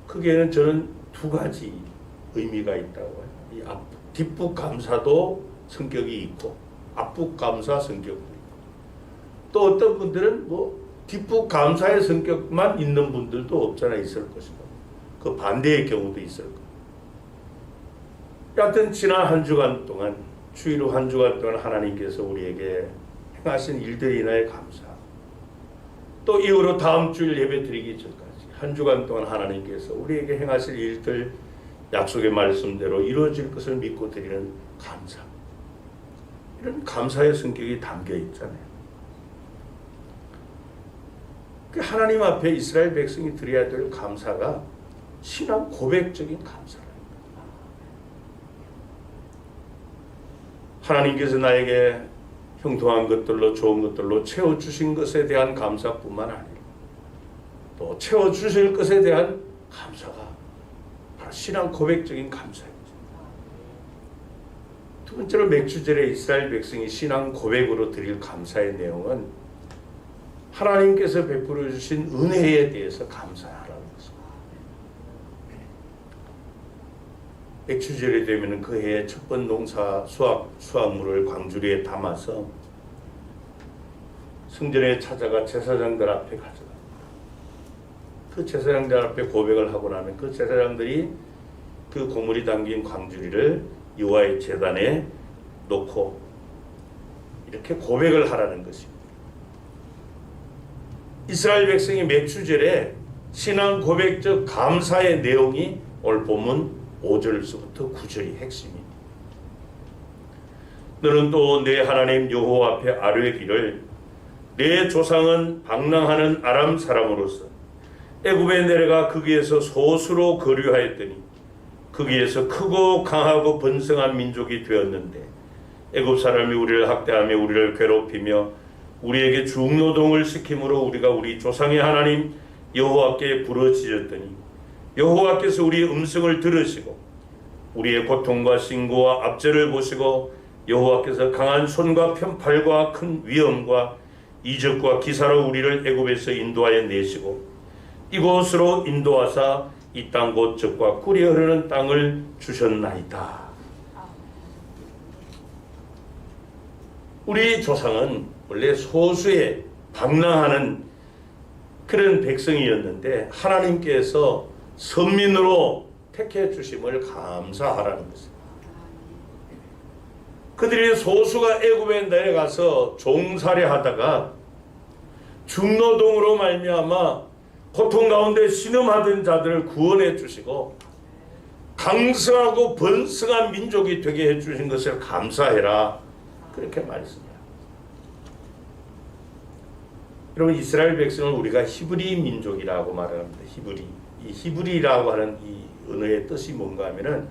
크게는 저는 두 가지 의미가 있다고 해요. 이 뒷북 감사도 성격이 있고 앞북 감사 성격도 있고, 또 어떤 분들은 뒷북 감사의 성격만 있는 분들도 없잖아 있을 것이고, 그 반대의 경우도 있을 거예요. 여하튼 지난 한 주간 동안, 주일 후 한 주간 동안 하나님께서 우리에게 행하신 일들에 인하여 감사, 또 이후로 다음 주일 예배 드리기 전까지 한 주간 동안 하나님께서 우리에게 행하실 일들 약속의 말씀대로 이루어질 것을 믿고 드리는 감사, 이런 감사의 성격이 담겨 있잖아요. 하나님 앞에 이스라엘 백성이 드려야 될 감사가 신앙 고백적인 감사랍니다. 하나님께서 나에게 형통한 것들로 좋은 것들로 채워주신 것에 대한 감사뿐만 아니라 또 채워주실 것에 대한 감사가 바로 신앙 고백적인 감사입니다. 두 번째로 맥주절에 이스라엘 백성이 신앙 고백으로 드릴 감사의 내용은 하나님께서 베풀어 주신 은혜에 대해서 감사하라는 것입니다. 맥주절이 되면 그 해의 첫 번 농사 수확물을 광주리에 담아서 성전에 찾아가 제사장들 앞에 가져가. 그 제사장들 앞에 고백을 하고 나면 그 제사장들이 그 고물이 담긴 광주리를 여호와의 제단에 놓고 이렇게 고백을 하라는 것입니다. 이스라엘 백성이 맥주절에 신앙 고백적 감사의 내용이 오늘 본문 5절에서부터 9절이 핵심입니다. 너는 또 내 하나님 여호와 앞에 아뢰기를 내 조상은 방랑하는 아람 사람으로서 애굽에 내려가 거기에서 소수로 거류하였더니 거기에서 크고 강하고 번성한 민족이 되었는데 애굽 사람이 우리를 학대하며 우리를 괴롭히며 우리에게 중노동을 시킴으로 우리가 우리 조상의 하나님 여호와께 부르짖었더니 여호와께서 우리의 음성을 들으시고 우리의 고통과 신고와 압제를 보시고 여호와께서 강한 손과 편팔과 큰 위엄과 이적과 기사로 우리를 애굽에서 인도하여 내시고 이곳으로 인도하사 이 땅 곧 젖과 꿀이 흐르는 땅을 주셨나이다. 우리 조상은 원래 소수의 방랑하는 그런 백성이었는데 하나님께서 선민으로 택해 주심을 감사하라는 것입니다. 그들이 소수가 애굽에 내려가서 종살이 하다가 중노동으로 말미암아 고통 가운데 신음하던 자들을 구원해 주시고 강성하고 번성한 민족이 되게 해 주신 것을 감사해라, 그렇게 말씀해요. 여러분, 이스라엘 백성을 우리가 히브리 민족이라고 말합니다. 히브리. 이 히브리라고 하는 이 언어의 뜻이 뭔가 하면은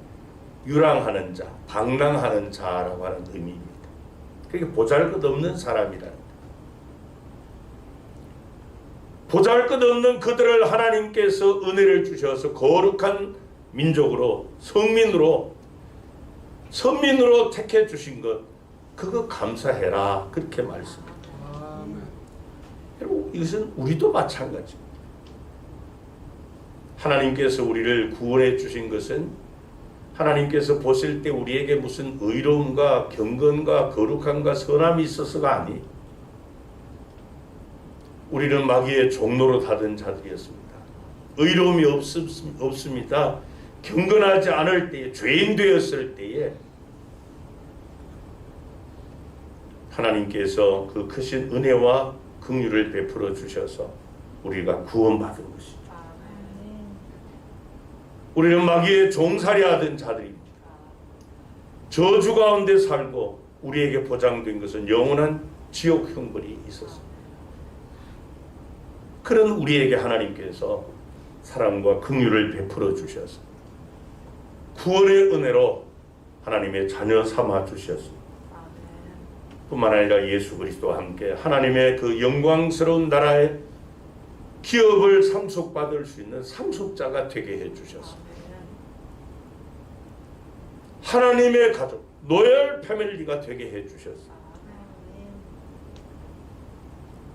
유랑하는 자, 방랑하는 자라고 하는 의미입니다. 그러니까 보잘것없는 사람이라는. 보잘것없는 그들을 하나님께서 은혜를 주셔서 거룩한 민족으로, 성민으로, 선민으로 택해 주신 것, 그거 감사해라, 그렇게 말씀합니다. 여러분, 이것은 우리도 마찬가지입니다. 하나님께서 우리를 구원해 주신 것은 하나님께서 보실 때 우리에게 무슨 의로움과 경건과 거룩함과 선함이 있어서가 아니, 우리는 마귀의 종로로 닫은 자들이었습니다. 의로움이 없습니다. 경건하지 않을 때에, 죄인 되었을 때에 하나님께서 그 크신 은혜와 긍휼을 베풀어 주셔서 우리가 구원받은 것입니다. 우리는 마귀의 종살이하던 자들입니다. 저주 가운데 살고 우리에게 보장된 것은 영원한 지옥 형벌이 있었습니다. 그런 우리에게 하나님께서 사랑과 긍휼을 베풀어 주셔서 구원의 은혜로 하나님의 자녀 삼아 주셨습니다. 뿐만 아니라 예수 그리스도와 함께 하나님의 그 영광스러운 나라의 기업을 상속받을 수 있는 상속자가 되게 해주셨습니다. 하나님의 가족, 로열 패밀리가 되게 해주셨습니다.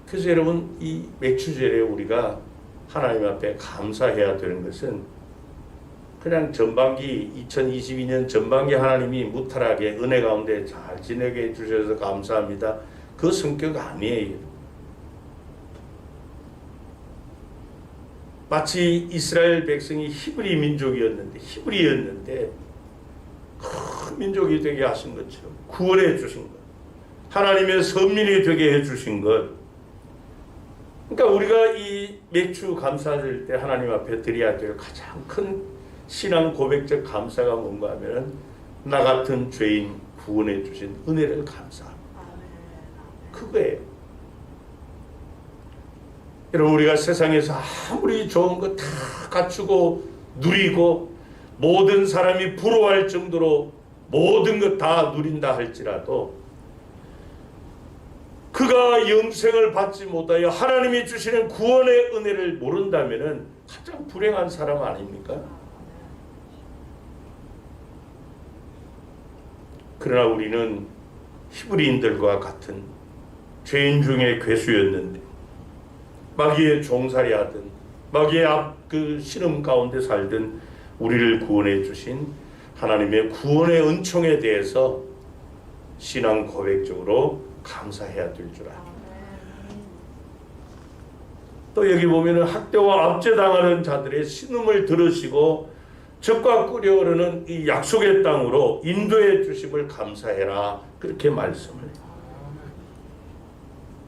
그래서 여러분, 이 맥주절에 우리가 하나님 앞에 감사해야 되는 것은 그냥 전반기 2022년 전반기 하나님이 무탈하게 은혜 가운데 잘 지내게 해주셔서 감사합니다. 그 성격 아니에요. 마치 이스라엘 백성이 히브리 민족이었는데 큰 민족이 되게 하신 것처럼 구원해 주신 것, 하나님의 선민이 되게 해주신 것. 그러니까 우리가 이 맥주 감사드릴 때 하나님 앞에 드려야 될 가장 큰 신앙 고백적 감사가 뭔가 하면 나 같은 죄인 구원해 주신 은혜를 감사합니다. 그거예요. 여러분, 우리가 세상에서 아무리 좋은 거 다 갖추고 누리고 모든 사람이 부러워할 정도로 모든 것 다 누린다 할지라도 그가 영생을 받지 못하여 하나님이 주시는 구원의 은혜를 모른다면 가장 불행한 사람 아닙니까? 그러나 우리는 히브리인들과 같은 죄인 중에 괴수였는데 마귀의 종살이 하든 마귀의 그 신음 가운데 살든 우리를 구원해 주신 하나님의 구원의 은총에 대해서 신앙 고백적으로 감사해야 될 줄 압니다. 또 여기 보면은 학대와 압제당하는 자들의 신음을 들으시고 적과 끓여 오르는 이 약속의 땅으로 인도해 주심을 감사해라, 그렇게 말씀을 해요.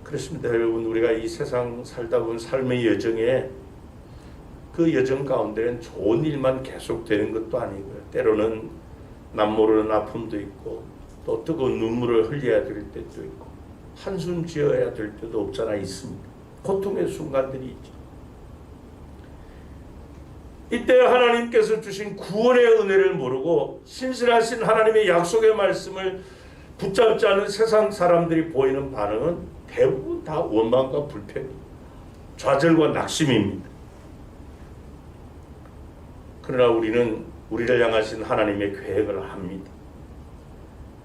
그렇습니다. 여러분, 우리가 이 세상 살다 보면 삶의 여정에 그 여정 가운데는 좋은 일만 계속되는 것도 아니고요. 때로는 남모르는 아픔도 있고 또 뜨거운 눈물을 흘려야 될 때도 있고 한숨 지어야 될 때도 없잖아 있습니다. 고통의 순간들이 있죠. 이때 하나님께서 주신 구원의 은혜를 모르고 신실하신 하나님의 약속의 말씀을 붙잡지 않은 세상 사람들이 보이는 반응은 대부분 다 원망과 불평, 좌절과 낙심입니다. 그러나 우리는 우리를 향하신 하나님의 계획을 합니다.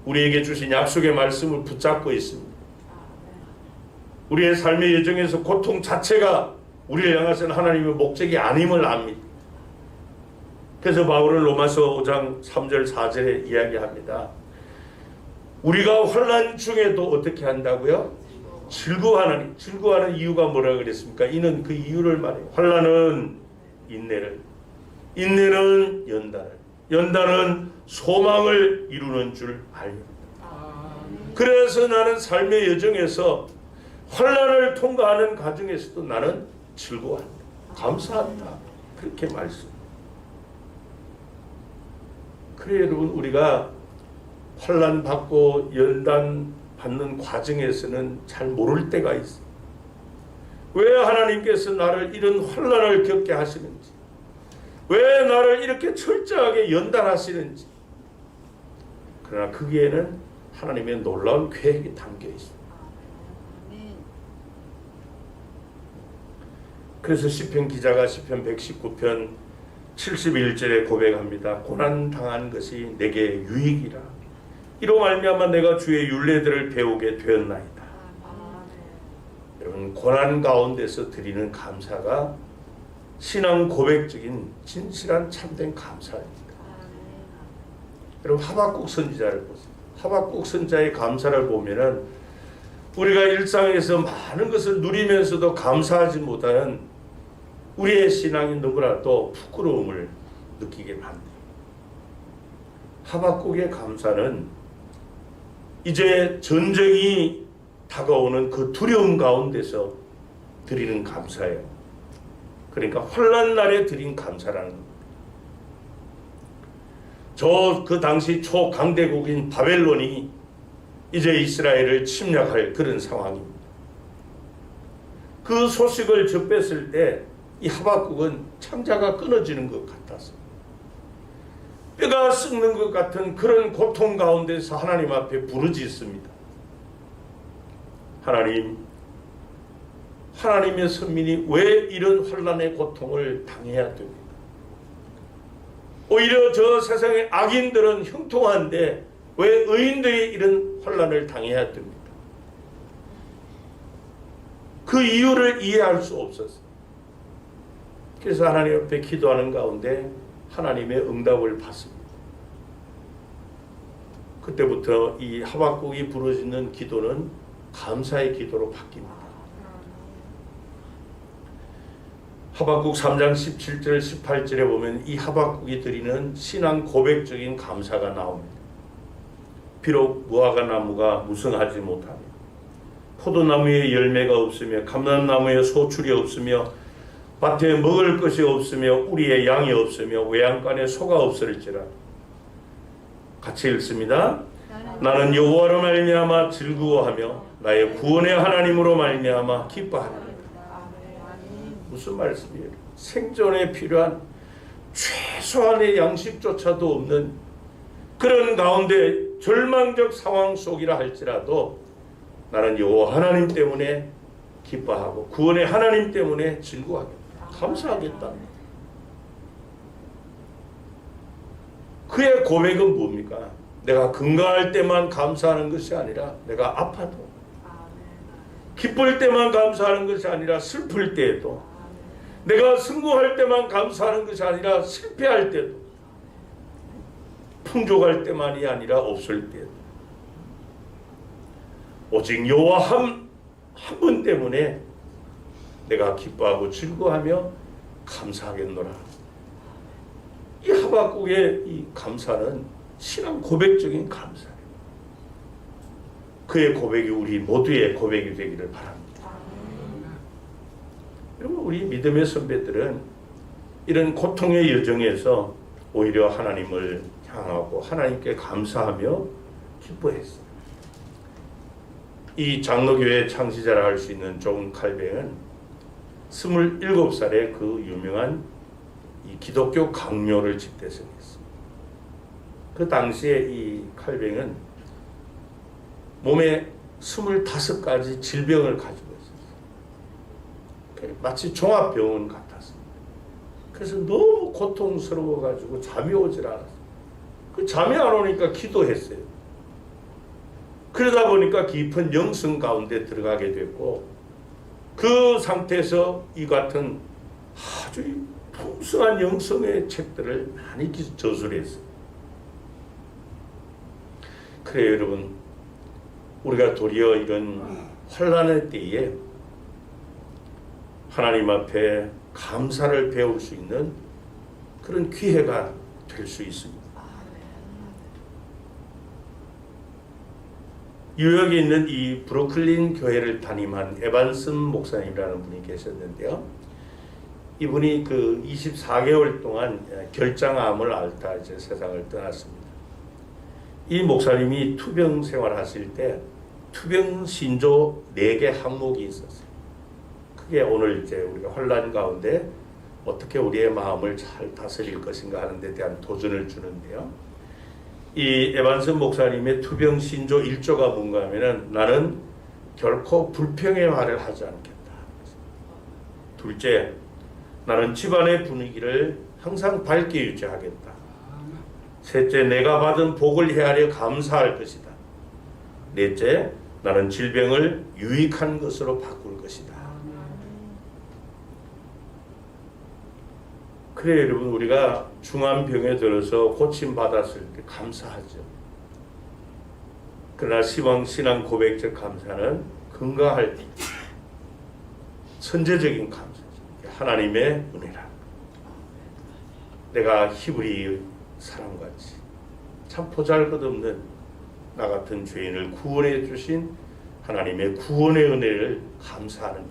우리에게 주신 약속의 말씀을 붙잡고 있습니다. 우리의 삶의 여정에서 고통 자체가 우리를 향하신 하나님의 목적이 아님을 압니다. 그래서 바울은 로마서 5장 3절 4절에 이야기합니다. 우리가 환난 중에도 어떻게 한다고요? 즐거워하는 이유가 뭐라 그랬습니까? 이는 그 이유를 말해요. 환난은 인내를, 인내는 연단을, 연단은 소망을 이루는 줄 알렵니다. 그래서 나는 삶의 여정에서 환난을 통과하는 과정에서도 나는 즐거워한다, 감사한다, 그렇게 말씀. 그래 여러분, 우리가 환난 받고 연단 받는 과정에서는 잘 모를 때가 있어요. 왜 하나님께서 나를 이런 환난을 겪게 하시는지, 왜 나를 이렇게 철저하게 연단하시는지. 그러나 거기에는 하나님의 놀라운 계획이 담겨 있습니다. 그래서 시편 기자가 시편 119편 71절에 고백합니다. 고난당한 것이 내게 유익이라. 이로 말미암아 내가 주의 율례들을 배우게 되었나이다. 여러분, 고난 가운데서 드리는 감사가 신앙 고백적인 진실한 참된 감사입니다. 여러분, 하박국 선지자를 보세요. 하박국 선지자의 감사를 보면은 우리가 일상에서 많은 것을 누리면서도 감사하지 못하는 우리의 신앙이 너무나도 부끄러움을 느끼게 만듭니다. 하박국의 감사는 이제 전쟁이 다가오는 그 두려움 가운데서 드리는 감사예요. 그러니까 환난 날에 드린 감사라는 겁니다. 그 당시 초강대국인 바벨론이 이제 이스라엘을 침략할 그런 상황입니다. 그 소식을 접했을 때 이 하박국은 창자가 끊어지는 것 같았습니다. 뼈가 썩는 것 같은 그런 고통 가운데서 하나님 앞에 부르짖습니다. 하나님의 선민이 왜 이런 환난의 고통을 당해야 됩니까? 오히려 저 세상의 악인들은 형통한데 왜 의인들이 이런 환난을 당해야 됩니까? 그 이유를 이해할 수 없었어요. 그래서 하나님 앞에 기도하는 가운데 하나님의 응답을 받습니다. 그때부터 이 하박국이 부르짖는 기도는 감사의 기도로 바뀝니다. 하박국 3장 17절 18절에 보면 이 하박국이 드리는 신앙 고백적인 감사가 나옵니다. 비록 무화과 나무가 무성하지 못하며 포도나무에 열매가 없으며 감람나무에 소출이 없으며 밭에 먹을 것이 없으며 우리의 양이 없으며 외양간에 소가 없을지라. 같이 읽습니다. 나는 여호와로 말미암아 즐거워하며 나의 구원의 하나님으로 말미암아 기뻐하리라. 무슨 말씀이에요? 생존에 필요한 최소한의 양식조차도 없는 그런 가운데 절망적 상황 속이라 할지라도 나는 여호와 하나님 때문에 기뻐하고 구원의 하나님 때문에 즐거워하겠다. 감사하겠다. 그의 고백은 뭡니까? 내가 건강할 때만 감사하는 것이 아니라 내가 아파도 기쁠 때만 감사하는 것이 아니라 슬플 때에도 내가 성공할 때만 감사하는 것이 아니라 실패할 때도 풍족할 때만이 아니라 없을 때도 오직 여호와 한 분 때문에 내가 기뻐하고 즐거워하며 감사하겠노라. 이 하박국의 이 감사는 신앙 고백적인 감사예요. 그의 고백이 우리 모두의 고백이 되기를 바랍니다. 여러분, 우리 믿음의 선배들은 이런 고통의 여정에서 오히려 하나님을 향하고 하나님께 감사하며 기뻐했어요. 이 장로교회 창시자라 할 수 있는 존 칼뱅은 27살에 그 유명한 이 기독교 강요를 집대성했습니다. 그 당시에 이 칼뱅은 몸에 25가지 질병을 가지고 있었어요. 마치 종합병원 같았습니다. 그래서 너무 고통스러워가지고 잠이 오질 않았어요. 그 잠이 안 오니까 기도했어요. 그러다 보니까 깊은 영성 가운데 들어가게 됐고 그 상태에서 이 같은 아주 풍성한 영성의 책들을 많이 저술했어요. 그래요, 여러분. 우리가 도리어 이런 환난의 때에 하나님 앞에 감사를 배울 수 있는 그런 기회가 될 수 있습니다. 뉴욕에 있는 이 브루클린 교회를 담임한 에반슨 목사님이라는 분이 계셨는데요. 이분이 그 24개월 동안 결장암을 앓다 이제 세상을 떠났습니다. 이 목사님이 투병 생활하실 때 투병 신조 4개 항목이 있었어요. 그게 오늘 이제 우리가 환난 가운데 어떻게 우리의 마음을 잘 다스릴 것인가 하는 데 대한 도전을 주는데요. 이 에반슨 목사님의 투병 신조 1조가 뭔가 하면은 나는 결코 불평의 말을 하지 않겠다. 둘째, 나는 집안의 분위기를 항상 밝게 유지하겠다. 셋째, 내가 받은 복을 헤아려 감사할 것이다. 넷째, 나는 질병을 유익한 것으로 바꿀 것이다. 그래, 여러분, 우리가 중한 병에 들어서 고침받았을 때 감사하죠. 그러나 신앙 고백적 감사는 건강할 때 선제적인 감사죠. 하나님의 은혜라. 내가 히브리 사람같이 참 보잘것없는 나 같은 죄인을 구원해 주신 하나님의 구원의 은혜를 감사하는 것.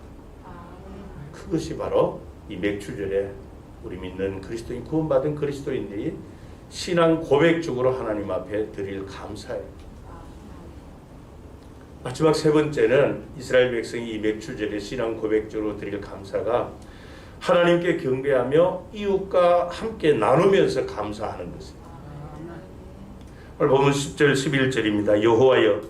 그것이 바로 이 맥주절에 우리 믿는 그리스도인, 구원받은 그리스도인들이 신앙 고백적으로 하나님 앞에 드릴 감사예요. 마지막 세 번째는 이스라엘 백성이 이 맥주절에 신앙 고백적으로 드릴 감사가 하나님께 경배하며 이웃과 함께 나누면서 감사하는 것입니다. 오늘 보면 10절 11절입니다. 여호와여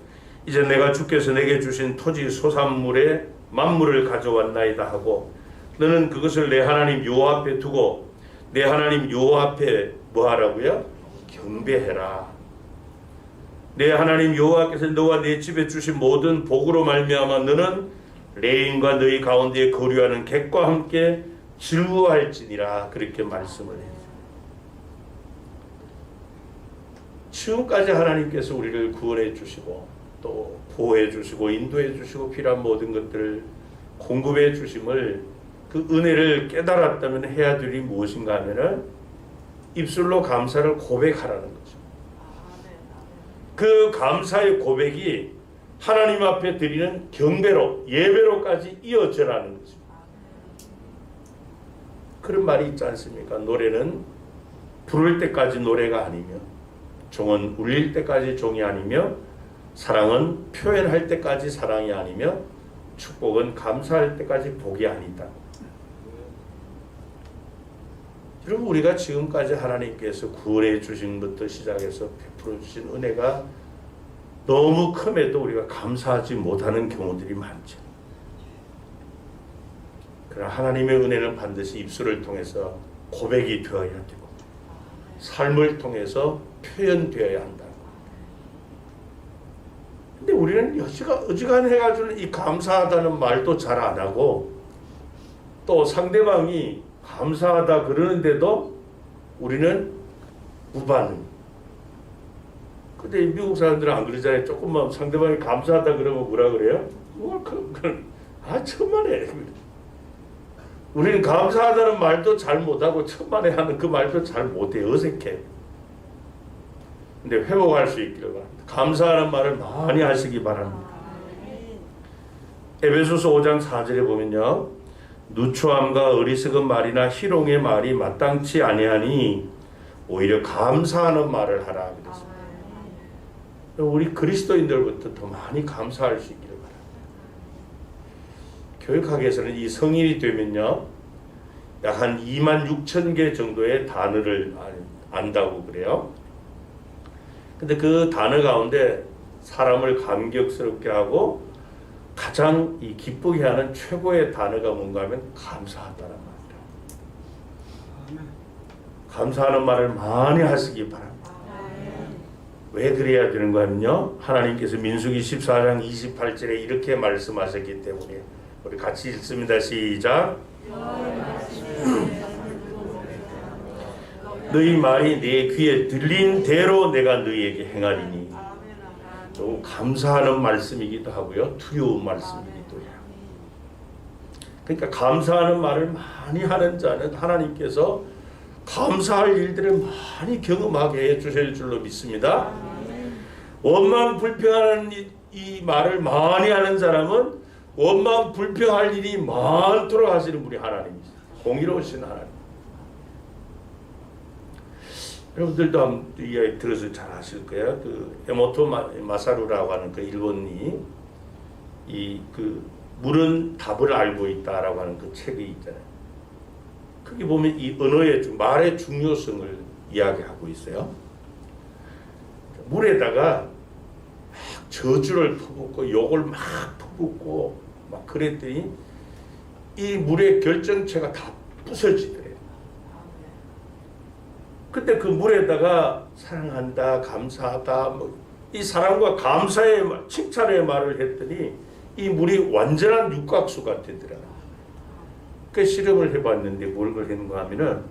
이제 내가 주께서 내게 주신 토지 소산물에 만물을 가져왔나이다 하고 너는 그것을 내 하나님 여호와 앞에 두고 내 하나님 여호와 앞에 뭐하라고요? 경배해라. 내 하나님 여호와께서 너와 내 집에 주신 모든 복으로 말미암아 너는 레인과 너희 가운데에 거류하는 객과 함께 즐거워할지니라. 그렇게 말씀을 해요. 지금까지 하나님께서 우리를 구원해 주시고 또 보호해 주시고 인도해 주시고 필요한 모든 것들을 공급해 주심을 그 은혜를 깨달았다면 해야 될 일이 무엇인가 하면은 입술로 감사를 고백하라는 거죠. 그 감사의 고백이 하나님 앞에 드리는 경배로 예배로까지 이어져라는 거죠. 그런 말이 있지 않습니까? 노래는 부를 때까지 노래가 아니며 종은 울릴 때까지 종이 아니며 사랑은 표현할 때까지 사랑이 아니며 축복은 감사할 때까지 복이 아니다. 여러분 우리가 지금까지 하나님께서 구원해 주신 것부터 시작해서 베풀어 주신 은혜가 너무 큼에도 우리가 감사하지 못하는 경우들이 많죠. 그러나 하나님의 은혜는 반드시 입술을 통해서 고백이 되어야 되고 삶을 통해서 표현되어야 한다. 근데 우리는 어지간해가지고는 이 감사하다는 말도 잘 안 하고 또 상대방이 감사하다 그러는데도 우리는 무반응. 근데 미국 사람들은 안 그러잖아요. 조금만 상대방이 감사하다 그러면 뭐라 그래요? 천만에. 우리는 감사하다는 말도 잘 못하고 천만에 하는 그 말도 잘 못해. 어색해. 근데 회복할 수 있기를 바랍니다. 감사하는 말을 많이 하시기 바랍니다. 에베소서 5장 4절에 보면요. 누추함과 어리석은 말이나 희롱의 말이 마땅치 아니하니 오히려 감사하는 말을 하라 그랬습니다. 우리 그리스도인들부터 더 많이 감사할 수 있기를 바랍니다. 교육학에서는 이 성인이 되면요. 약 한 26,000개 정도의 단어를 안다고 그래요. 근데 그 단어 가운데 사람을 감격스럽게 하고 가장 기쁘게 하는 최고의 단어가 뭔가 하면 감사하다는 말이다. 감사하는 말을 많이 하시기 바랍니다. 왜 그래야 되는가 하면요. 하나님께서 민수기 14장 28절에 이렇게 말씀하셨기 때문에 우리 같이 읽습니다. 시작. 너희 말이 내 귀에 들린 대로 내가 너희에게 행하리니. 또 감사하는 말씀이기도 하고요. 두려운 말씀이기도 해요. 그러니까 감사하는 말을 많이 하는 자는 하나님께서 감사할 일들을 많이 경험하게 해주실 줄로 믿습니다. 원망 불평하는 이 말을 많이 하는 사람은 원망 불평할 일이 많도록 하시는 분이 하나님이시죠. 공의로우신 하나님. 여러분들도 한번 이야기 들어서 잘 아실 거예요. 그 에모토 마사루라고 하는 그 일본이 그 물은 답을 알고 있다라고 하는 그 책이 있잖아요. 거기 보면 이 언어의 말의 중요성을 이야기하고 있어요. 물에다가 막 저주를 퍼붓고 욕을 막 퍼붓고 막 그랬더니 이 물의 결정체가 다 부서지더래요. 그때 그 물에다가 사랑한다, 감사하다, 이 사랑과 감사의 말, 칭찬의 말을 했더니 이 물이 완전한 육각수가 되더라. 그 실험을 해봤는데 뭘 했는가 하면은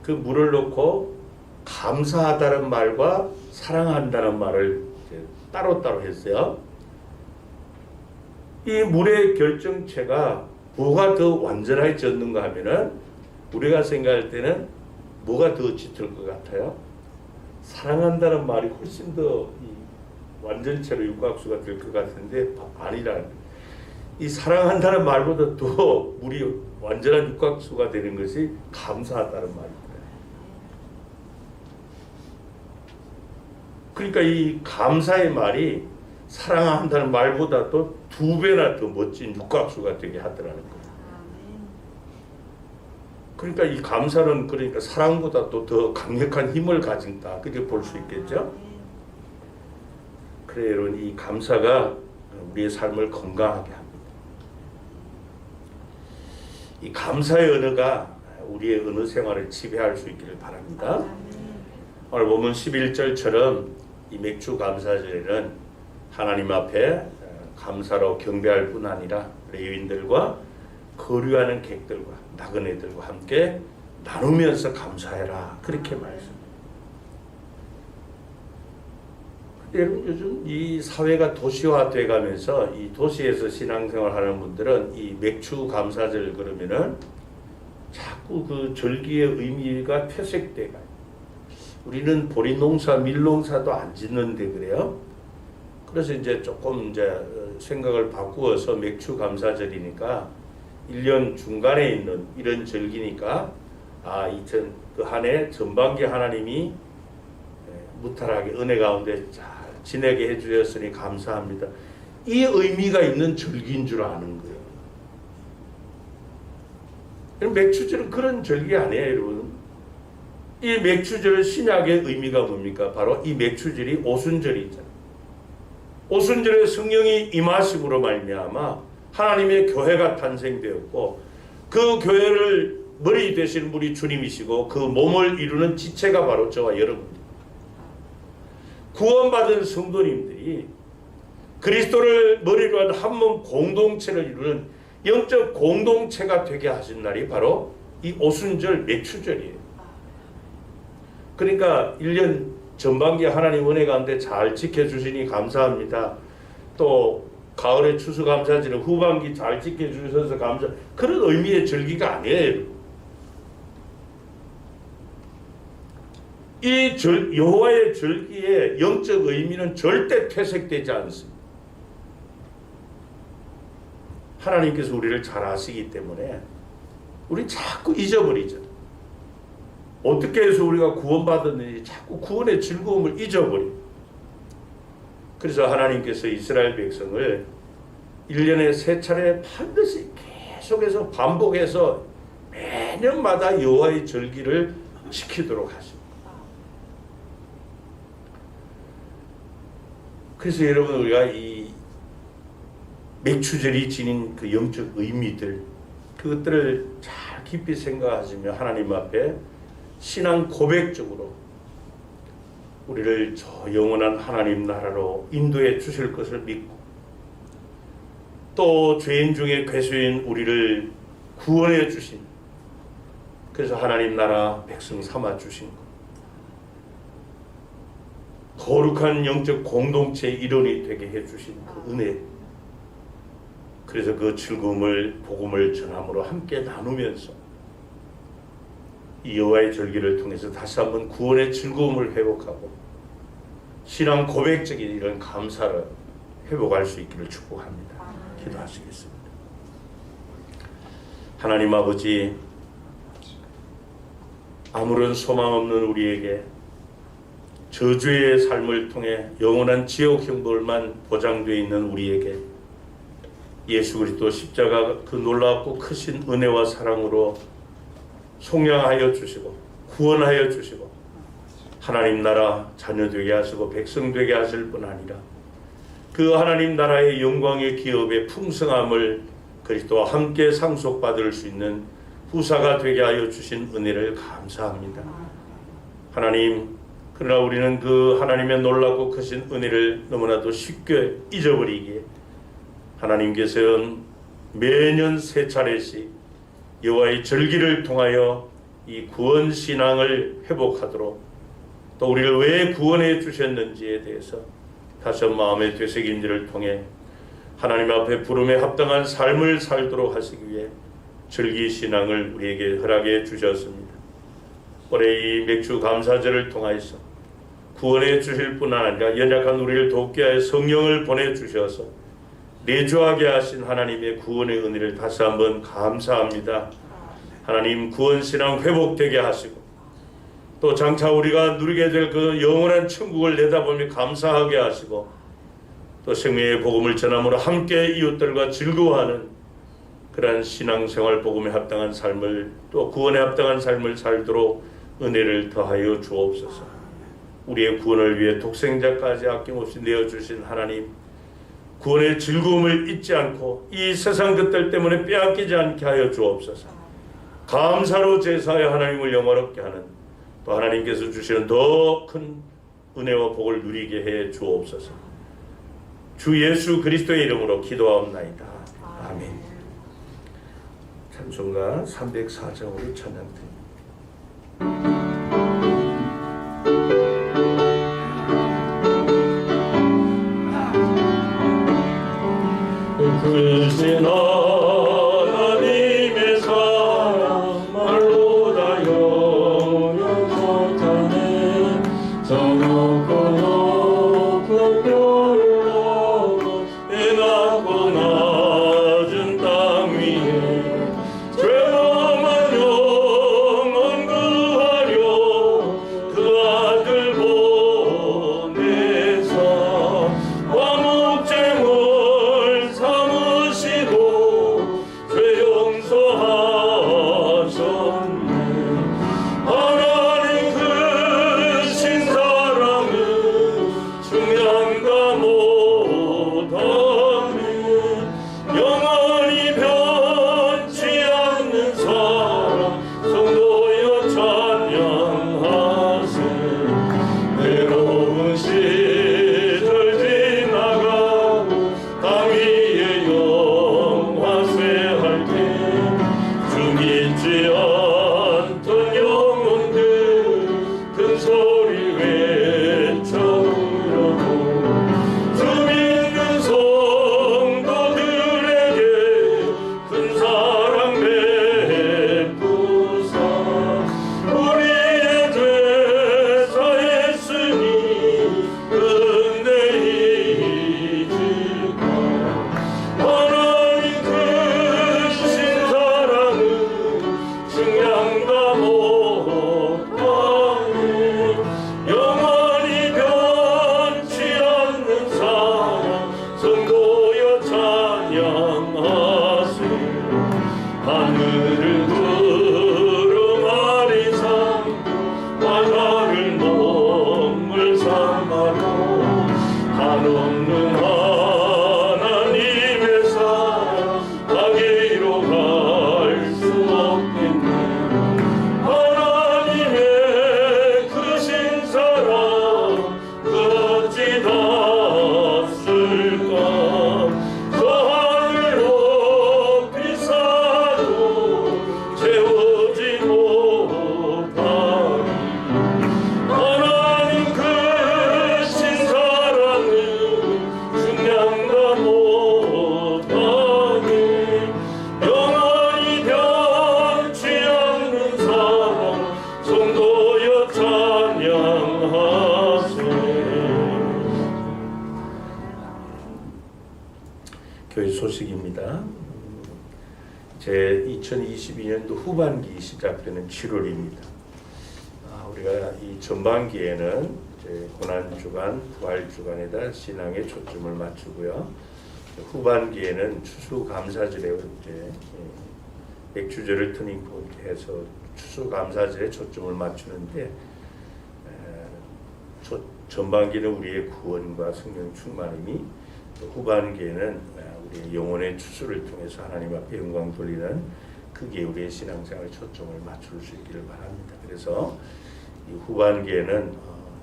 그 물을 넣고 감사하다는 말과 사랑한다는 말을 따로따로 했어요. 이 물의 결정체가 뭐가 더 완전하게 졌는가 하면은 우리가 생각할 때는 뭐가 더 짙을 것 같아요? 사랑한다는 말이 훨씬 더 완전체로 육각수가 될 것 같은데 아니라 이 사랑한다는 말보다 더 물이 완전한 육각수가 되는 것이 감사하다는 말입니다. 그러니까 이 감사의 말이 사랑한다는 말보다 또 2배나 더 멋진 육각수가 되게 하더라는 거예요. 그러니까 이 감사는 그러니까 사랑보다 또 더 강력한 힘을 가진다. 그렇게 볼 수 있겠죠. 그래 여러분, 이 감사가 우리의 삶을 건강하게 합니다. 이 감사의 언어가 우리의 언어 생활을 지배할 수 있기를 바랍니다. 오늘 보면 11절처럼 이 맥주 감사절에는 하나님 앞에 감사로 경배할 뿐 아니라 레위인들과 거류하는 객들과 나그네들과 함께 나누면서 감사해라, 그렇게 말씀합니다. 여러분, 요즘 이 사회가 도시화돼 가면서 이 도시에서 신앙생활하는 분들은 이 맥주 감사절 그러면은 자꾸 그 절기의 의미가 퇴색돼 가요. 우리는 보리농사, 밀농사도 안 짓는데 그래요. 그래서 이제 조금 이제 생각을 바꾸어서 맥주 감사절이니까 1년 중간에 있는 이런 절기니까 그 한 해 전반기 하나님이 무탈하게 은혜 가운데 잘 지내게 해주셨으니 감사합니다. 이 의미가 있는 절기인 줄 아는 거예요. 맥주절은 그런 절기 아니에요, 여러분. 이 맥주절 신약의 의미가 뭡니까? 바로 이 맥주절이 오순절이 있잖아요. 오순절에 성령이 임하심으로 말미암아 하나님의 교회가 탄생되었고, 그 교회를 머리 되시는 분이 주님이시고 그 몸을 이루는 지체가 바로 저와 여러분입니다. 구원받은 성도님들이 그리스도를 머리로 한 한 몸 공동체를 이루는 영적 공동체가 되게 하신 날이 바로 이 오순절 맥주절이에요. 그러니까 1년 전반기 하나님 은혜 가운데 잘 지켜주시니 감사합니다. 또 가을에 추수감사절은 후반기 잘 지켜주셔서 감사, 그런 의미의 절기가 아니에요. 이 여호와의 절기의 영적 의미는 절대 퇴색되지 않습니다. 하나님께서 우리를 잘 아시기 때문에 우리 자꾸 잊어버리잖아요. 어떻게 해서 우리가 구원받았는지 자꾸 구원의 즐거움을 잊어버려요. 그래서 하나님께서 이스라엘 백성을 1년에 3차례 반드시 계속해서 반복해서 매년마다 여호와의 절기를 지키도록 하십니다. 그래서 여러분, 우리가 이 맥주절이 지닌 그 영적 의미들, 그것들을 잘 깊이 생각하시며 하나님 앞에 신앙 고백적으로 우리를 저 영원한 하나님 나라로 인도해 주실 것을 믿고, 또 죄인 중에 괴수인 우리를 구원해 주신, 그래서 하나님 나라 백성 삼아 주신 것, 거룩한 영적 공동체의 일원이 되게 해주신 그 은혜, 그래서 그 즐거움을 복음을 전함으로 함께 나누면서 이 여호와의 절기를 통해서 다시 한번 구원의 즐거움을 회복하고 신앙 고백적인 이런 감사를 회복할 수 있기를 축복합니다. 기도하시겠습니다. 하나님 아버지, 아무런 소망 없는 우리에게 저주의 삶을 통해 영원한 지옥 형벌만 보장되어 있는 우리에게 예수 그리스도 십자가 그 놀랍고 크신 은혜와 사랑으로 속량하여 주시고 구원하여 주시고 하나님 나라 자녀 되게 하시고 백성 되게 하실 뿐 아니라 그 하나님 나라의 영광의 기업의 풍성함을 그리스도와 함께 상속받을 수 있는 후사가 되게 하여 주신 은혜를 감사합니다. 하나님, 그러나 우리는 그 하나님의 놀랍고 크신 은혜를 너무나도 쉽게 잊어버리기에 하나님께서는 매년 3차례씩 여호와의 절기를 통하여 이 구원 신앙을 회복하도록, 또 우리를 왜 구원해 주셨는지에 대해서 다시 한번 마음의 되새김질을 통해 하나님 앞에 부름에 합당한 삶을 살도록 하시기 위해 절기 신앙을 우리에게 허락해 주셨습니다. 올해 이 맥주 감사절을 통하여서 구원해 주실 뿐 아니라 연약한 우리를 돕게 하여 성령을 보내주셔서 내주하게 하신 하나님의 구원의 은혜를 다시 한번 감사합니다. 하나님, 구원신앙 회복되게 하시고 또 장차 우리가 누리게 될 그 영원한 천국을 내다보며 감사하게 하시고 또 생명의 복음을 전함으로 함께 이웃들과 즐거워하는 그러한 신앙생활 복음에 합당한 삶을 또 구원에 합당한 삶을 살도록 은혜를 더하여 주옵소서. 우리의 구원을 위해 독생자까지 아낌없이 내어주신 하나님, 구원의 즐거움을 잊지 않고 이 세상 것들 때문에 빼앗기지 않게 하여 주옵소서. 감사로 제사하여 하나님을 영화롭게 하는 또 하나님께서 주시는 더 큰 은혜와 복을 누리게 해 주옵소서. 주 예수 그리스도의 이름으로 기도하옵나이다. 아멘. 찬송가 304장으로 찬양드립니다. 크신 하나님의 사랑 말로 다 영영 못하네. 저 높고 높은 별을 넘어 배 낮고 낮은 땅 위에 죄로만 영원 구하려 그 아들 보내사 화목제물 삼으시고 죄 용서하셨네. 하나님 크신 사랑은 중량과 못하네. 영원히 변치 않는 사랑 성도여 찬양하세. 외로운 시절 지나가고 땅 위에 영화쇠할 때 주 믿지 않던 영혼들 큰 소리 외쳐우려고 주 믿는 성도들에게 큰 사랑 베푸사 우리의 죄 사했으니 끝내 잊을까. 하나님 크신 사랑은 증량다 못하네. 영원히 변치 않는 사랑 성도여 찬양하세. 하늘을 두루마리 삼고 바다를 먹물 삼아도 한없는 하나님의 사랑 가게로 갈 수 없겠네. 하나님의 크신 사랑 어찌 닿았을까. 저 하늘 높이 쌓아도 채우지 못하리. 하나님 크신 사랑은 중량다 못하니. 영원히 변치 않는 사랑 성도여 찬양하세. 교회 소식입니다. 제 2022년도 후반기 시작되는 7월입니다. 우리가 이 전반기에는 이제 고난주간, 부활주간에다 신앙에 초점을 맞추고요. 후반기에는 추수감사절에 이제 맥주절을 터닝포인트해서 추수감사절에 초점을 맞추는데 전반기는 우리의 구원과 성령 충만함이, 또 후반기에는 우리의 영혼의 추수를 통해서 하나님 앞에 영광 돌리는 그게 우리의 신앙생활 초점을 맞출 수 있기를 바랍니다. 그래서 이 후반기에는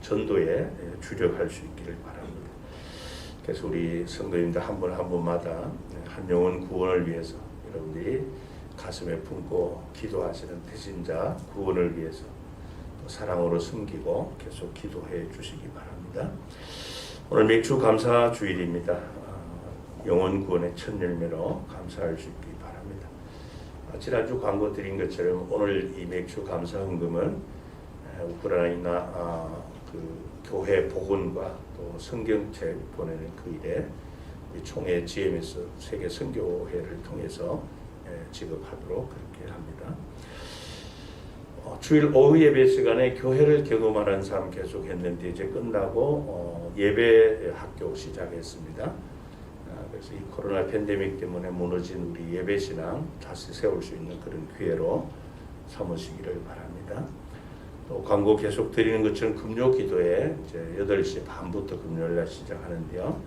전도에 주력할 수 있기를 바랍니다. 그래서 우리 성도님들 한 분 한 분마다 한 영혼 구원을 위해서 여러분들이 가슴에 품고 기도하시는 배신자 구원을 위해서 또 사랑으로 섬기고 계속 기도해 주시기 바랍니다. 오늘 맥주 감사 주일입니다. 영혼 구원의 첫 열매로 감사할 수 있기 바랍니다. 지난주 광고 드린 것처럼 오늘 이 맥주 감사 헌금은 우크라이나 그 교회 복원과 또 성경책 보내는 그 일에 우리 총회 GMS 세계 선교회를 통해서 지급하도록 그렇게 합니다. 주일 오후 예배 시간에 교회를 경험하는 삶 계속했는데 이제 끝나고 예배 학교 시작했습니다. 그래서 이 코로나 팬데믹 때문에 무너진 우리 예배 신앙 다시 세울 수 있는 그런 기회로 삼으시기를 바랍니다. 또 광고 계속 드리는 것처럼 금요 기도에 이제 8시 반부터 금요일날 시작하는데요.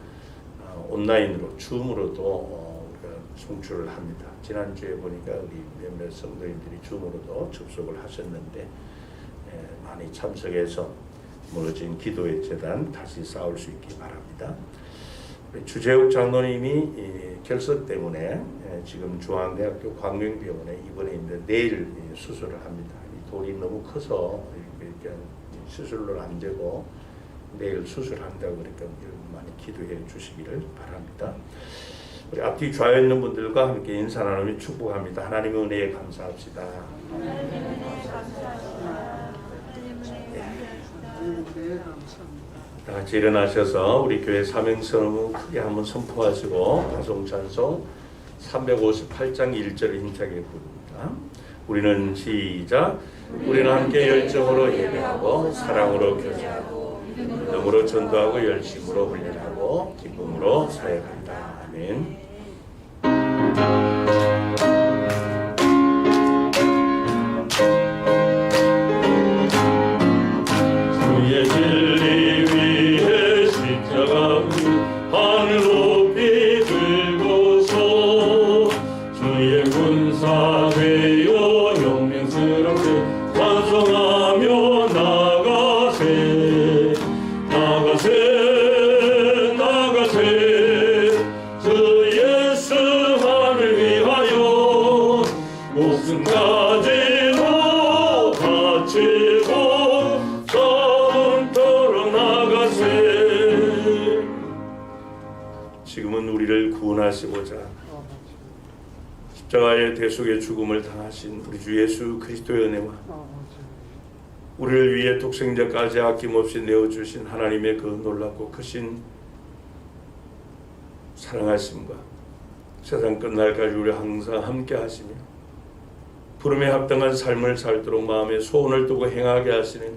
온라인으로 줌으로도 우리가 송출을 합니다. 지난주에 보니까 우리 몇몇 성도님들이 줌으로도 접속을 하셨는데 많이 참석해서 무너진 기도의 재단 다시 쌓을 수 있기 바랍니다. 주재욱 장로님이 결석 때문에 지금 중앙대학교 광명병원에 입원해 있는데 내일 수술을 합니다. 이 돌이 너무 커서 이렇게 수술로 안 되고 내일 수술한다고 그러니까 많이 기도해 주시기를 바랍니다. 우리 앞뒤 좌에 있는 분들과 함께 인사 나누며 축복합니다. 하나님의 은혜에 감사합시다. 다 같이 일어나셔서 우리 교회 사명선언 크게 한번 선포하시고 가송찬송 358장 1절을 힘차게 부릅니다. 우리는 시작. 우리는 함께 열정으로 예배하고 사랑으로 교제하고 믿음으로 전도하고 열심으로 훈련하고 기쁨으로 사역한다. 아멘. 주의 진리 위에 십자가 하늘 높이 들고서 주의 군사 되어 영맹스럽게 찬송하며 나가세 나가세 나가세 주 예수 하늘 위하여 목숨 가지고 바치고 성토로 나가세. 지금은 우리를 구원하시고자 십자가의 대속의 죽음을 당하신 우리 주 예수 그리스도의 은혜와 우리를 위해 독생자까지 아낌없이 내어주신 하나님의 그 놀랍고 크신 사랑하심과 세상 끝날까지 우리 항상 함께 하시며 부름에 합당한 삶을 살도록 마음에 소원을 두고 행하게 하시는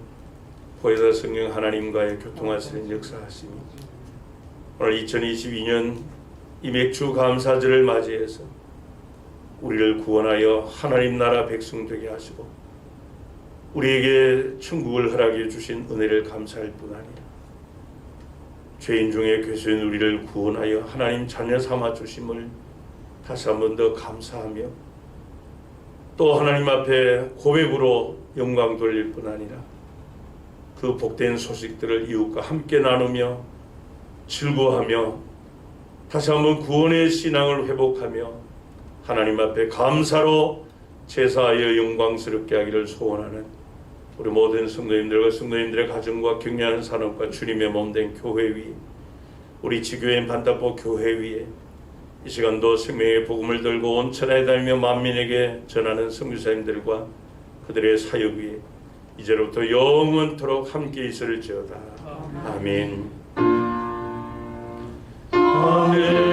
보혜사 성령 하나님과의 교통하시는 역사하심이 오늘 2022년 이 맥주 감사절을 맞이해서 우리를 구원하여 하나님 나라 백성 되게 하시고 우리에게 천국을 허락해 주신 은혜를 감사할 뿐 아니라 죄인 중에 계신 우리를 구원하여 하나님 자녀 삼아 주심을 다시 한 번 더 감사하며 또 하나님 앞에 고백으로 영광 돌릴 뿐 아니라 그 복된 소식들을 이웃과 함께 나누며 즐거워하며 다시 한번 구원의 신앙을 회복하며 하나님 앞에 감사로 제사하여 영광스럽게 하기를 소원하는 우리 모든 성도님들과 성도님들의 가정과 격려하는 산업과 주님의 몸된 교회 위에 우리 지교인 반답보 교회 위에 이 시간도 생명의 복음을 들고 온 천하에 다니며 만민에게 전하는 선교사님들과 그들의 사역 위에 이제로부터 영원토록 함께 있을지어다. 아멘. 아멘.